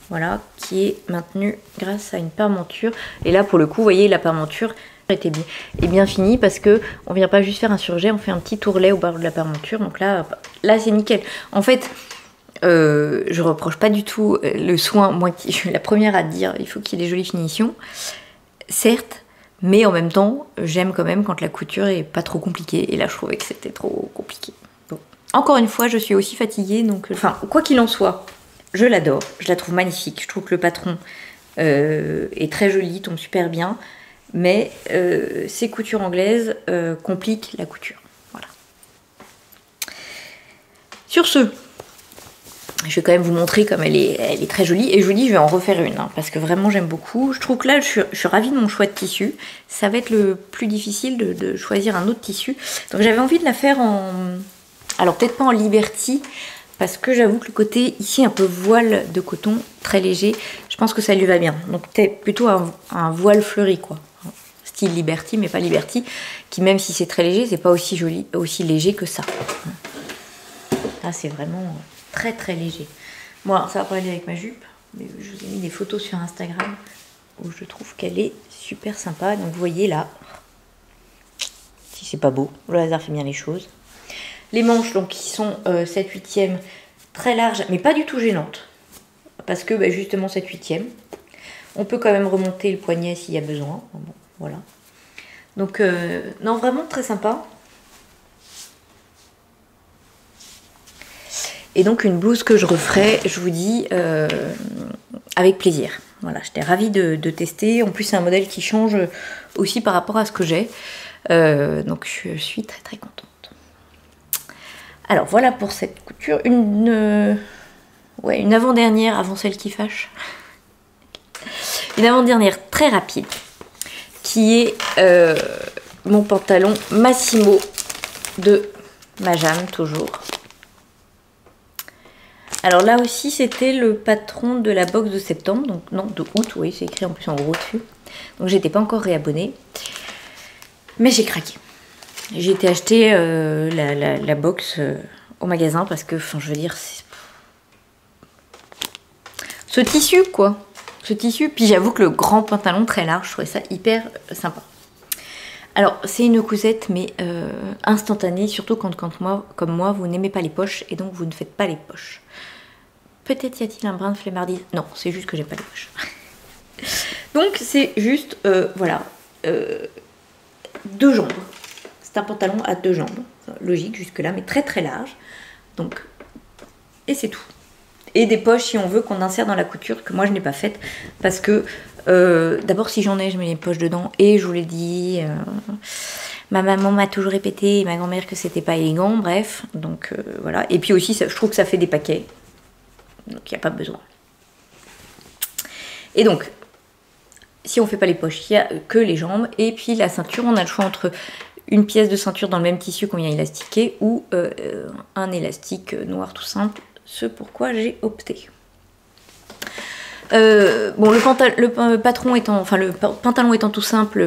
Voilà, qui est maintenu grâce à une parmenture. Et là, pour le coup, vous voyez, la parmenture est bien finie parce que on vient pas juste faire un surjet, on fait un petit tourlet au bord de la parmenture. Donc là c'est nickel. En fait, je reproche pas du tout le soin. Moi, je suis la première à dire il faut qu'il y ait des jolies finitions. Certes, mais en même temps, j'aime quand même quand la couture est pas trop compliquée. Et là, je trouvais que c'était trop compliqué. Bon. Encore une fois, je suis aussi fatiguée. Donc, enfin, quoi qu'il en soit, je l'adore, je la trouve magnifique. Je trouve que le patron est très joli, tombe super bien. Mais ces coutures anglaises compliquent la couture. Voilà. Sur ce, je vais quand même vous montrer comme elle est très jolie. Et je vous dis, je vais en refaire une. Hein, parce que vraiment, j'aime beaucoup. Je trouve que là, je suis ravie de mon choix de tissu. Ça va être le plus difficile de choisir un autre tissu. Donc j'avais envie de la faire en... Alors peut-être pas en Liberty. Parce que j'avoue que le côté ici un peu voile de coton, très léger, je pense que ça lui va bien. Donc peut-être plutôt un voile fleuri, quoi. Style Liberty, mais pas Liberty, qui même si c'est très léger, c'est pas aussi joli, aussi léger que ça. Là, c'est vraiment très très léger. Bon, ça va pas aller avec ma jupe, mais je vous ai mis des photos sur Instagram où je trouve qu'elle est super sympa. Donc vous voyez là, si c'est pas beau, le hasard fait bien les choses. Les manches, donc, qui sont 7/8e, très larges, mais pas du tout gênantes. Parce que, justement, 7/8e. On peut quand même remonter le poignet s'il y a besoin. Bon, voilà. Donc, non, vraiment très sympa. Et donc, une blouse que je referai, je vous dis, avec plaisir. Voilà, j'étais ravie de tester. En plus, c'est un modèle qui change aussi par rapport à ce que j'ai. Donc, je suis très, très contente. Alors voilà pour cette couture, une avant-dernière avant celle qui fâche. Une avant-dernière très rapide qui est mon pantalon Massimo de Majam toujours. Alors là aussi, c'était le patron de la box de septembre, donc non, de août, oui, c'est écrit en plus en gros dessus. Donc j'étais pas encore réabonnée, mais j'ai craqué. J'ai été acheter la box au magasin parce que, enfin, je veux dire, ce tissu, quoi. Ce tissu, puis j'avoue que le grand pantalon très large, je trouvais ça hyper sympa. Alors, c'est une cousette, mais instantanée, surtout quand moi, comme moi, vous n'aimez pas les poches, et donc vous ne faites pas les poches. Peut-être y a-t-il un brin de flemmardise. Non, c'est juste que j'ai pas les poches. Donc, c'est juste, voilà, 2 jambes. C'est un pantalon à 2 jambes. Logique jusque-là, mais très très large. Donc, et c'est tout. Et des poches si on veut qu'on insère dans la couture, que moi je n'ai pas faite. Parce que, d'abord si j'en ai, je mets les poches dedans. Et je vous l'ai dit, ma maman m'a toujours répété, et ma grand-mère, que c'était pas élégant. Bref, donc voilà. Et puis aussi, je trouve que ça fait des paquets. Donc il n'y a pas besoin. Et donc, si on fait pas les poches, il n'y a que les jambes. Et puis la ceinture, on a le choix entre une pièce de ceinture dans le même tissu qu'on vient élastiquer ou un élastique noir tout simple, ce pourquoi j'ai opté. Bon, le pantalon étant tout simple,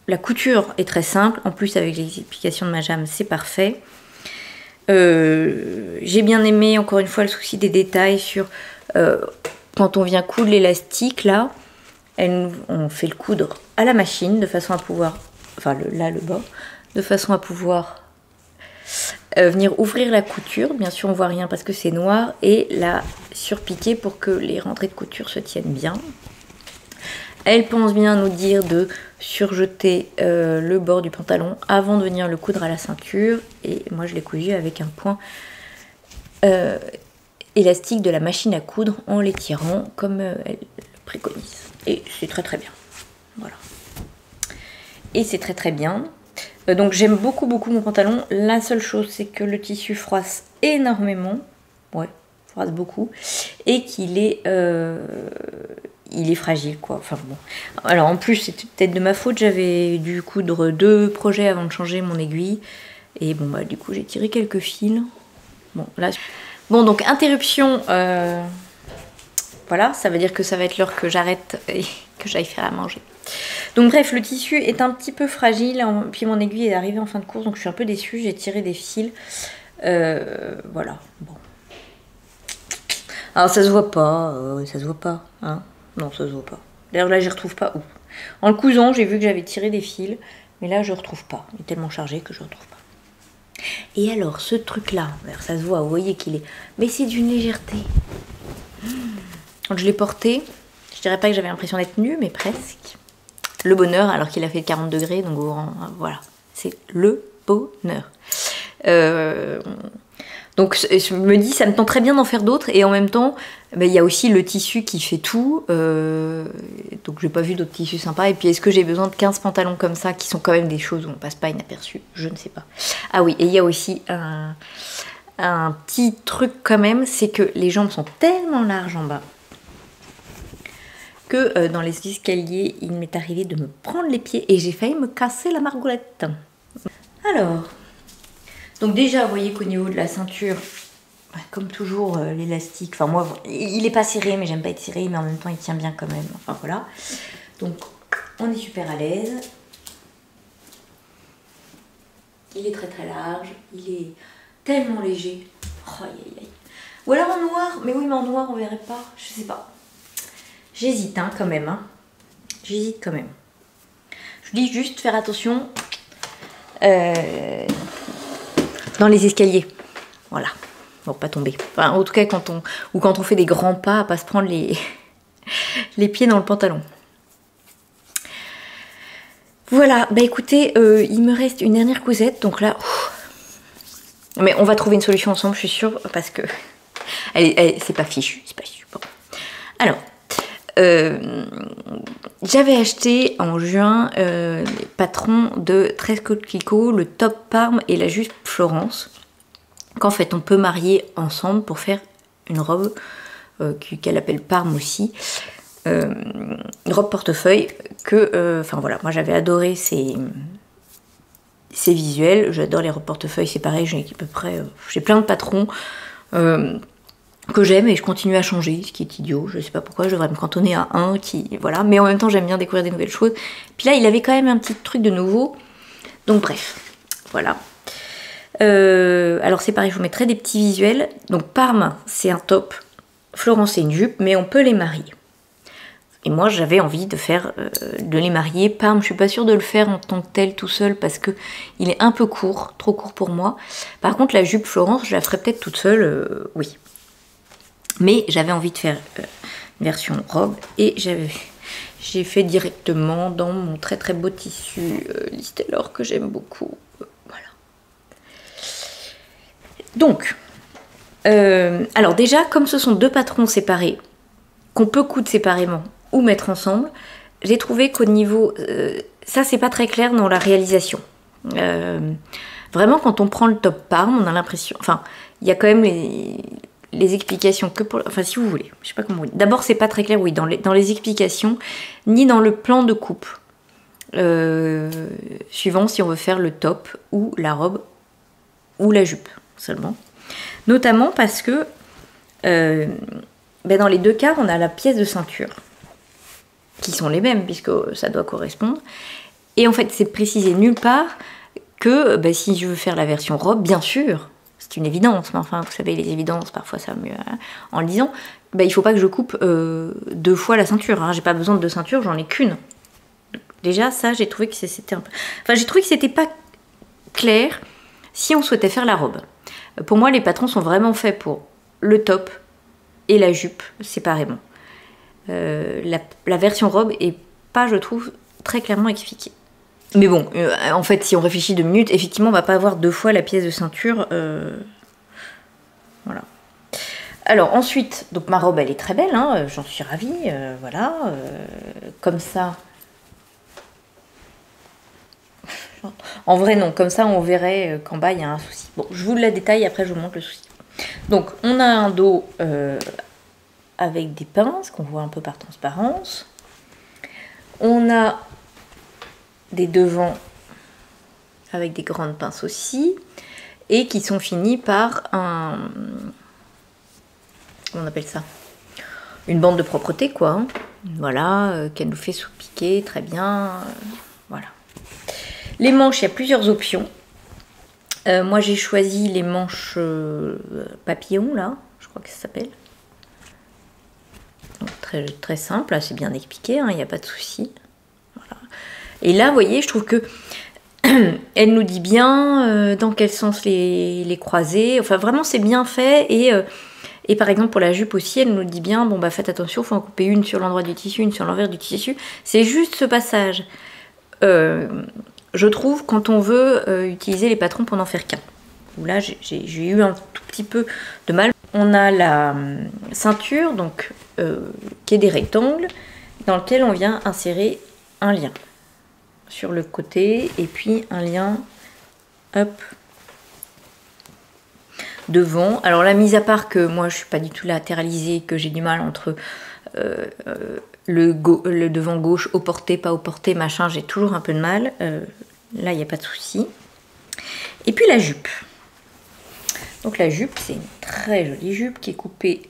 la couture est très simple. En plus, avec les explications de Majam, c'est parfait. J'ai bien aimé, encore une fois, le souci des détails sur quand on vient coudre l'élastique, là, on fait le coudre à la machine de façon à pouvoir, enfin le bas, de façon à pouvoir venir ouvrir la couture. Bien sûr, on voit rien parce que c'est noir, et la surpiquer pour que les rentrées de couture se tiennent bien. Elle pense bien nous dire de surjeter le bord du pantalon avant de venir le coudre à la ceinture. Et moi, je l'ai cousu avec un point élastique de la machine à coudre en l'étirant comme elle le préconise. Et c'est très très bien. Voilà. Et c'est très très bien. Donc j'aime beaucoup beaucoup mon pantalon. La seule chose, c'est que le tissu froisse énormément. Ouais, froisse beaucoup. Et qu'il est... il est fragile, quoi. Enfin bon. Alors en plus, c'était peut-être de ma faute. J'avais dû coudre 2 projets avant de changer mon aiguille. Et bon, bah du coup, j'ai tiré quelques fils. Bon, là... Bon, donc interruption... Voilà, ça veut dire que ça va être l'heure que j'arrête et que j'aille faire à manger. Donc bref, le tissu est un petit peu fragile, puis mon aiguille est arrivée en fin de course, donc je suis un peu déçue, j'ai tiré des fils. Voilà, bon. Alors ça se voit pas, hein. Non, ça se voit pas. D'ailleurs là, je ne retrouve pas où. En le cousant, j'ai vu que j'avais tiré des fils, mais là, je ne retrouve pas. Il est tellement chargé que je ne retrouve pas. Et alors, ce truc-là, ça se voit, vous voyez qu'il est... Mais c'est d'une légèreté. Quand je l'ai porté, je dirais pas que j'avais l'impression d'être nue, mais presque. Le bonheur, alors qu'il a fait 40 degrés, donc voilà, c'est le bonheur. Donc je me dis, ça me tente très bien d'en faire d'autres, et en même temps, il y a aussi le tissu qui fait tout, donc j'ai pas vu d'autres tissus sympas. Et puis est-ce que j'ai besoin de 15 pantalons comme ça, qui sont quand même des choses où on passe pas inaperçu? Je ne sais pas. Ah oui, et il y a aussi un petit truc quand même, c'est que les jambes sont tellement larges en bas, que dans les escaliers, il m'est arrivé de me prendre les pieds et j'ai failli me casser la margoulette. Alors, donc déjà, vous voyez qu'au niveau de la ceinture, comme toujours, l'élastique, enfin moi, il est pas serré, mais j'aime pas être serré, mais en même temps, il tient bien quand même. Enfin voilà. Donc, on est super à l'aise. Il est très très large, il est tellement léger. Oh, aïe, aïe, aïe. Ou alors en noir, mais oui, mais en noir, on verrait pas, je sais pas. J'hésite hein, quand même. Hein. J'hésite quand même. Je dis juste faire attention dans les escaliers. Voilà. Pour pas tomber. Enfin, en tout cas, quand on fait des grands pas, à pas se prendre les pieds dans le pantalon. Voilà. Bah écoutez, il me reste une dernière cousette. Donc là... Mais on va trouver une solution ensemble, je suis sûre. Parce que... c'est pas fichu. C'est pas fichu. Bon. Alors... j'avais acheté en juin les patrons de 13 Coquelicot, le top Parme et la jupe Florence, qu'en fait on peut marier ensemble pour faire une robe qu'elle appelle Parme aussi, une robe portefeuille que, enfin voilà, moi j'avais adoré ces visuels, j'adore les robes portefeuilles, c'est pareil, j'ai à peu près, j'ai plein de patrons. que j'aime et je continue à changer, ce qui est idiot. Je sais pas pourquoi, je devrais me cantonner à un qui... Voilà, mais en même temps, j'aime bien découvrir des nouvelles choses. Puis là, il avait quand même un petit truc de nouveau. Donc bref, voilà. Alors c'est pareil, je vous mettrai des petits visuels. Donc Parme, c'est un top. Florence, c'est une jupe, mais on peut les marier. Et moi, j'avais envie de les marier. Parme, je suis pas sûre de le faire en tant que tel tout seul parce que il est un peu court, trop court pour moi. Par contre, la jupe Florence, je la ferais peut-être toute seule, oui. Mais j'avais envie de faire une version robe et j'ai fait directement dans mon très très beau tissu Listelor que j'aime beaucoup. Voilà. Donc, alors déjà, comme ce sont deux patrons séparés, qu'on peut coudre séparément ou mettre ensemble, j'ai trouvé qu'au niveau... ça, c'est pas très clair dans la réalisation. Vraiment, quand on prend le top Parme, on a l'impression... Enfin, il y a quand même les explications que pour... Enfin, si vous voulez, je sais pas comment vous dire. D'abord, c'est pas très clair, oui, dans les explications, ni dans le plan de coupe. Suivant si on veut faire le top ou la robe ou la jupe seulement. Notamment parce que dans les deux cas, on a la pièce de ceinture qui sont les mêmes puisque ça doit correspondre. Et en fait, c'est précisé nulle part que si je veux faire la version robe, bien sûr, c'est une évidence, mais enfin, vous savez, les évidences, parfois ça mieux en le disant, il ne faut pas que je coupe deux fois la ceinture. Hein. J'ai pas besoin de deux ceintures, j'en ai qu'une. Déjà, ça, j'ai trouvé que c'était un peu... Enfin, j'ai trouvé que c'était pas clair si on souhaitait faire la robe. Pour moi, les patrons sont vraiment faits pour le top et la jupe séparément. La version robe est pas, je trouve, très clairement expliquée. Mais bon, en fait, si on réfléchit 2 minutes, effectivement, on va pas avoir deux fois la pièce de ceinture. Voilà. Alors ensuite, donc ma robe, elle est très belle, hein, j'en suis ravie. Voilà, comme ça. En vrai, non, comme ça, on verrait qu'en bas, il y a un souci. Bon, je vous la détaille, après, je vous montre le souci. Donc, on a un dos avec des pinces, qu'on voit un peu par transparence. On a des devants avec des grandes pinces aussi, et qui sont finis par un... Comment on appelle ça? Une bande de propreté, quoi. Hein. Voilà, qu'elle nous fait sous-piquer, très bien. Voilà. Les manches, il y a plusieurs options. Moi, j'ai choisi les manches papillons, là, je crois que ça s'appelle. Très, très simple, c'est bien expliqué, il n'y a pas de souci. Voilà. Et là, vous voyez, je trouve que elle nous dit bien dans quel sens les croiser. Enfin, vraiment, c'est bien fait. Et par exemple, pour la jupe aussi, elle nous dit bien, bon, faites attention, il faut en couper une sur l'endroit du tissu, une sur l'envers du tissu. C'est juste ce passage. Je trouve, quand on veut utiliser les patrons pour n'en faire qu'un. Là, j'ai eu un tout petit peu de mal. On a la ceinture, donc, qui est des rectangles, dans lequel on vient insérer un lien sur le côté, et puis un lien, hop, devant. Alors là, mis à part que moi, je suis pas du tout latéralisée, que j'ai du mal entre... le devant gauche au porté, pas au porté, machin, j'ai toujours un peu de mal. Là, il n'y a pas de souci. Et puis la jupe. Donc la jupe, c'est une très jolie jupe qui est coupée,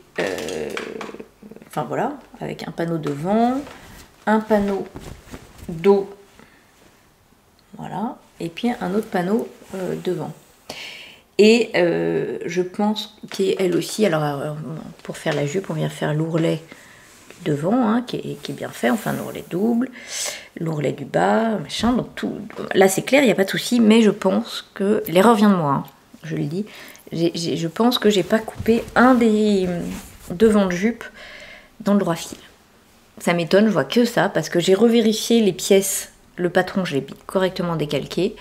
enfin voilà, avec un panneau devant, un panneau dos, voilà, et puis un autre panneau devant. Et je pense qu'elle aussi, alors pour faire la jupe, on vient faire l'ourlet devant, hein, qui est bien fait, enfin l'ourlet double, l'ourlet du bas, machin, donc tout, là c'est clair, il n'y a pas de souci, mais je pense que, l'erreur vient de moi, hein, je le dis, je pense que j'ai pas coupé un des devants de jupe dans le droit fil. Ça m'étonne, je vois que ça, parce que j'ai revérifié les pièces, le patron je l'ai correctement décalqué,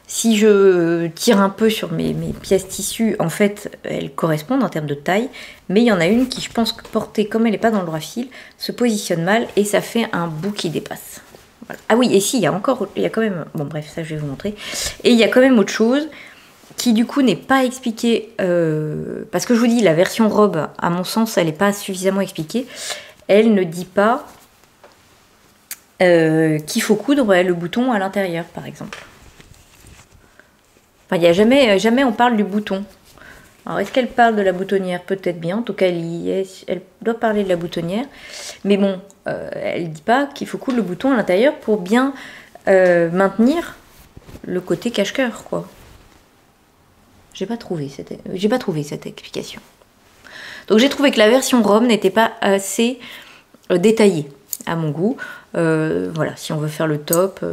si je tire un peu sur mes pièces tissu, en fait, elles correspondent en termes de taille, mais il y en a une qui, je pense, portée comme elle n'est pas dans le droit fil, se positionne mal et ça fait un bout qui dépasse. Voilà. Ah oui, et si, il y a quand même... Bon, bref, ça, je vais vous montrer. Et il y a quand même autre chose qui, du coup, n'est pas expliquée... parce que je vous dis, la version robe, à mon sens, elle n'est pas suffisamment expliquée. Elle ne dit pas qu'il faut coudre le bouton à l'intérieur, par exemple. Enfin, il y a jamais on parle du bouton. Alors, est-ce qu'elle parle de la boutonnière? Peut-être bien. En tout cas, elle doit parler de la boutonnière. Mais bon, elle dit pas qu'il faut coudre le bouton à l'intérieur pour bien maintenir le côté cache-cœur, quoi. J'ai pas trouvé cette explication. Donc j'ai trouvé que la version robe n'était pas assez détaillée à mon goût. Voilà, si on veut faire le top...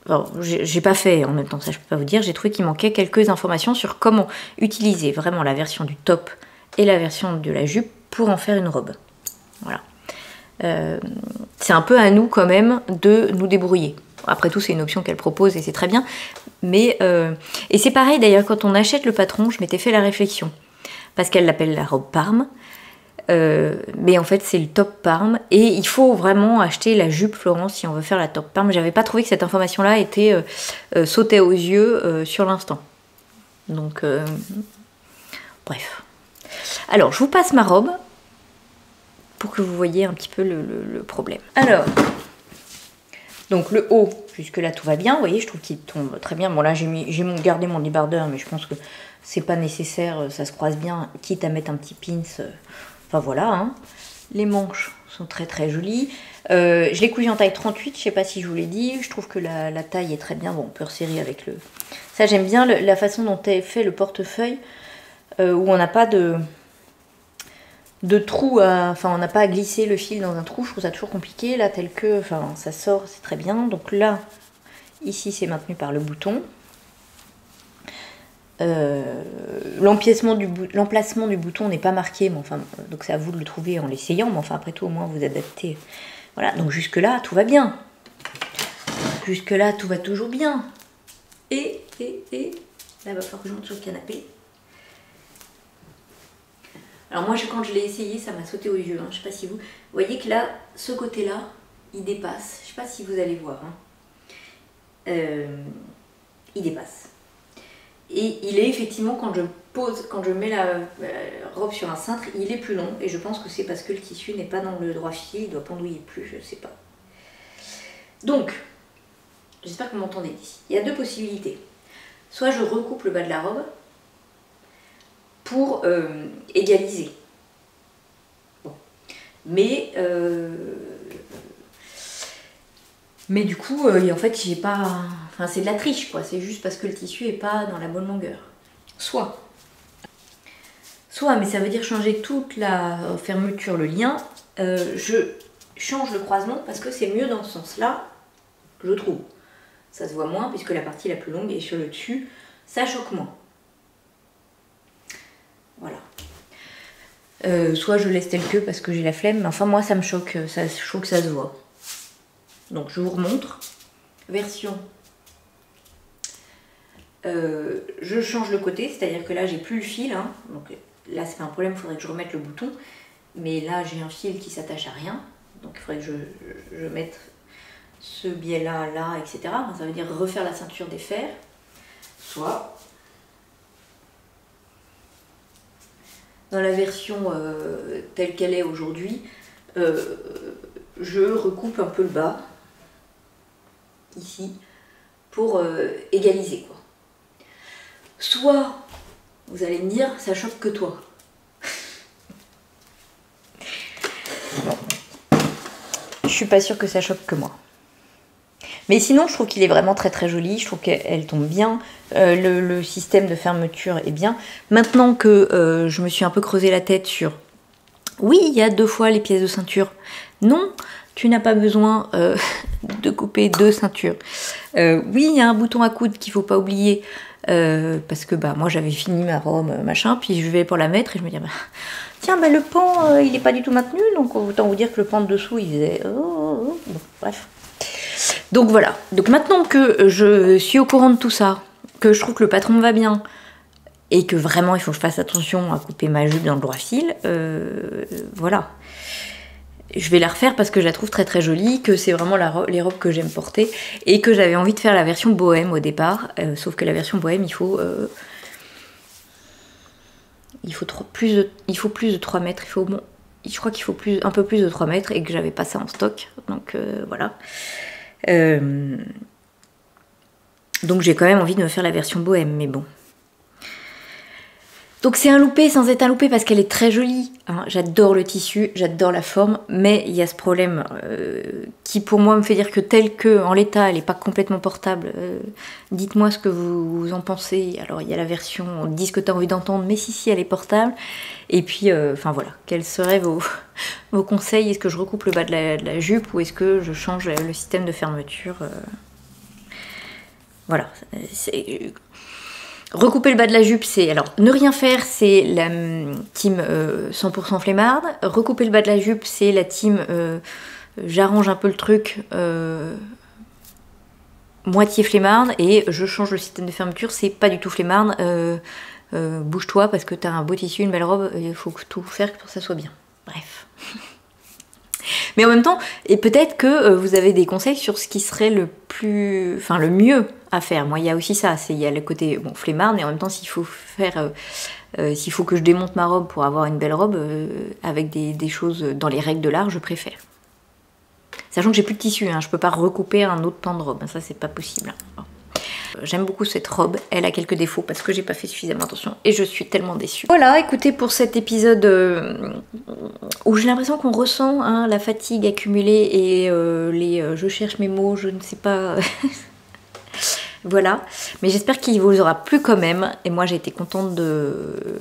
Alors, j'ai pas fait en même temps, ça je peux pas vous dire. J'ai trouvé qu'il manquait quelques informations sur comment utiliser vraiment la version du top et la version de la jupe pour en faire une robe. Voilà. C'est un peu à nous quand même de nous débrouiller. Après tout, c'est une option qu'elle propose et c'est très bien. Mais et c'est pareil d'ailleurs, quand on achète le patron, je m'étais fait la réflexion. Parce qu'elle l'appelle la robe Parme. Mais en fait c'est le top Parme et il faut vraiment acheter la jupe Florence si on veut faire la top Parme. J'avais pas trouvé que cette information là était sautée aux yeux sur l'instant. Donc bref. Alors je vous passe ma robe pour que vous voyez un petit peu le problème. Alors donc le haut, jusque là tout va bien, vous voyez, je trouve qu'il tombe très bien. Bon là j'ai gardé mon débardeur, mais je pense que c'est pas nécessaire, ça se croise bien, quitte à mettre un petit pins. Enfin voilà, hein. Les manches sont très très jolies. Je l'ai cousu en taille 38, je sais pas si je vous l'ai dit. Je trouve que la taille est très bien. Bon, on peut resserrer avec le... Ça j'aime bien la façon dont est fait le portefeuille, où on n'a pas de trou, enfin on n'a pas à glisser le fil dans un trou. Je trouve ça toujours compliqué. Là, tel que, enfin ça sort, c'est très bien. Donc là, ici c'est maintenu par le bouton. L'emplacement du bouton n'est pas marqué, mais enfin, donc c'est à vous de le trouver en l'essayant, mais enfin après tout au moins vous adaptez. Voilà, donc jusque là tout va bien. Jusque là tout va toujours bien. Et là il va falloir que je monte sur le canapé. Alors moi quand je l'ai essayé ça m'a sauté aux yeux, hein. Je sais pas si vous voyez que là, ce côté là, il dépasse. Je sais pas si vous allez voir. Hein. Il dépasse. Et il est effectivement, quand je mets la robe sur un cintre, il est plus long. Et je pense que c'est parce que le tissu n'est pas dans le droit fil, il doit pendouiller plus, je ne sais pas. Donc, j'espère que vous m'entendez d'ici. Il y a deux possibilités. Soit je recoupe le bas de la robe pour égaliser. Bon. Mais du coup, en fait, j'ai pas... Enfin, c'est de la triche, quoi. C'est juste parce que le tissu est pas dans la bonne longueur. Soit, mais ça veut dire changer toute la fermeture, le lien. Je change le croisement parce que c'est mieux dans ce sens-là, je trouve. Ça se voit moins puisque la partie la plus longue est sur le dessus. Ça choque moins. Voilà. Soit je laisse tel que parce que j'ai la flemme. Mais enfin, moi, ça me choque. Je trouve que ça se voit. Donc je vous remontre, version, je change le côté, c'est-à-dire que là j'ai plus le fil, hein. Donc là c'est pas un problème, il faudrait que je remette le bouton, mais là j'ai un fil qui s'attache à rien, donc il faudrait que je mette ce biais là, etc. Enfin, ça veut dire refaire la ceinture des fers, soit dans la version telle qu'elle est aujourd'hui, je recoupe un peu le bas, ici, pour égaliser, quoi. Soit, vous allez me dire, ça choque que toi. Je suis pas sûre que ça choque que moi. Mais sinon, je trouve qu'il est vraiment très très joli. Je trouve qu'elle tombe bien. Le système de fermeture est bien. Maintenant que je me suis un peu creusé la tête sur... Oui, il y a 2 fois les pièces de ceinture. Non, tu n'as pas besoin de couper 2 ceintures. Oui, il y a un bouton à coudre qu'il ne faut pas oublier. Parce que moi j'avais fini ma robe, machin. Puis je vais pour la mettre et je me dis... Tiens, le pan, il n'est pas du tout maintenu. Donc autant vous dire que le pan de dessous, il faisait... Bon, bref. Donc voilà, donc maintenant que je suis au courant de tout ça, que je trouve que le patron va bien, et que vraiment il faut que je fasse attention à couper ma jupe dans le droit fil, voilà. Je vais la refaire parce que je la trouve très très jolie, que c'est vraiment les robes que j'aime porter, et que j'avais envie de faire la version bohème au départ, sauf que la version bohème il faut plus de 3 mètres, je crois qu'il faut un peu plus de 3 mètres, et que j'avais pas ça en stock, donc voilà. Donc j'ai quand même envie de me faire la version bohème, mais bon. Donc c'est un loupé sans être un loupé parce qu'elle est très jolie, hein. J'adore le tissu, j'adore la forme, mais il y a ce problème qui pour moi me fait dire que tel que en l'état elle n'est pas complètement portable. Dites-moi ce que vous en pensez. Alors il y a la version dis ce que tu as envie d'entendre, mais si elle est portable. Et puis enfin voilà, quels seraient vos conseils? Est-ce que je recoupe le bas de la jupe ou est-ce que je change le système de fermeture? Voilà, recouper le bas de la jupe, c'est... Alors, ne rien faire, c'est la team 100% flemmarde. Recouper le bas de la jupe, c'est la team j'arrange un peu le truc moitié flemmarde et je change le système de fermeture, c'est pas du tout flemmarde. Bouge-toi parce que t'as un beau tissu, une belle robe, il faut tout faire pour que ça soit bien. Bref. Mais en même temps, et peut-être que vous avez des conseils sur ce qui serait le mieux à faire. Moi, il y a aussi ça, il y a le côté flemmard, mais en même temps, s'il faut que je démonte ma robe pour avoir une belle robe, avec des choses dans les règles de l'art, je préfère. Sachant que j'ai plus de tissu, hein, je peux pas recouper un autre pan de robe, ça c'est pas possible. Bon. J'aime beaucoup cette robe, elle a quelques défauts parce que j'ai pas fait suffisamment attention et je suis tellement déçue. Voilà, écoutez, pour cet épisode où j'ai l'impression qu'on ressent la fatigue accumulée et je cherche mes mots, je ne sais pas... Voilà, mais j'espère qu'il vous aura plu quand même et moi j'ai été contente de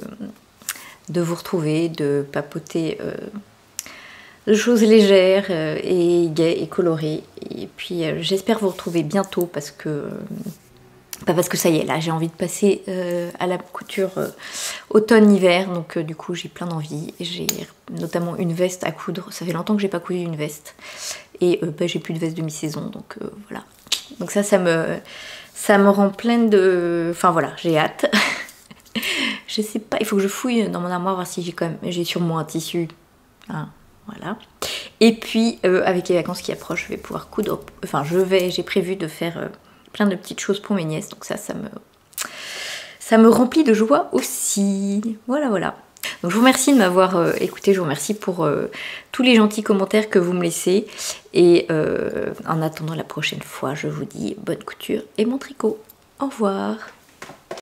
vous retrouver, de papoter de choses légères et gaies et colorées. Et puis j'espère vous retrouver bientôt parce que... Pas parce que ça y est, là j'ai envie de passer à la couture automne-hiver, donc du coup j'ai plein d'envie. J'ai notamment une veste à coudre, ça fait longtemps que j'ai pas cousu une veste. Et j'ai plus de veste de mi-saison, donc voilà. Donc ça me rend pleine de... Enfin voilà, j'ai hâte. Je sais pas, il faut que je fouille dans mon armoire voir si j'ai sûrement un tissu. Hein, voilà. Et puis avec les vacances qui approchent, je vais pouvoir coudre. Enfin j'ai prévu de faire... plein de petites choses pour mes nièces, donc ça me remplit de joie aussi. Voilà, voilà. Donc je vous remercie de m'avoir écouté, je vous remercie pour tous les gentils commentaires que vous me laissez. Et en attendant la prochaine fois, je vous dis bonne couture et bon tricot. Au revoir.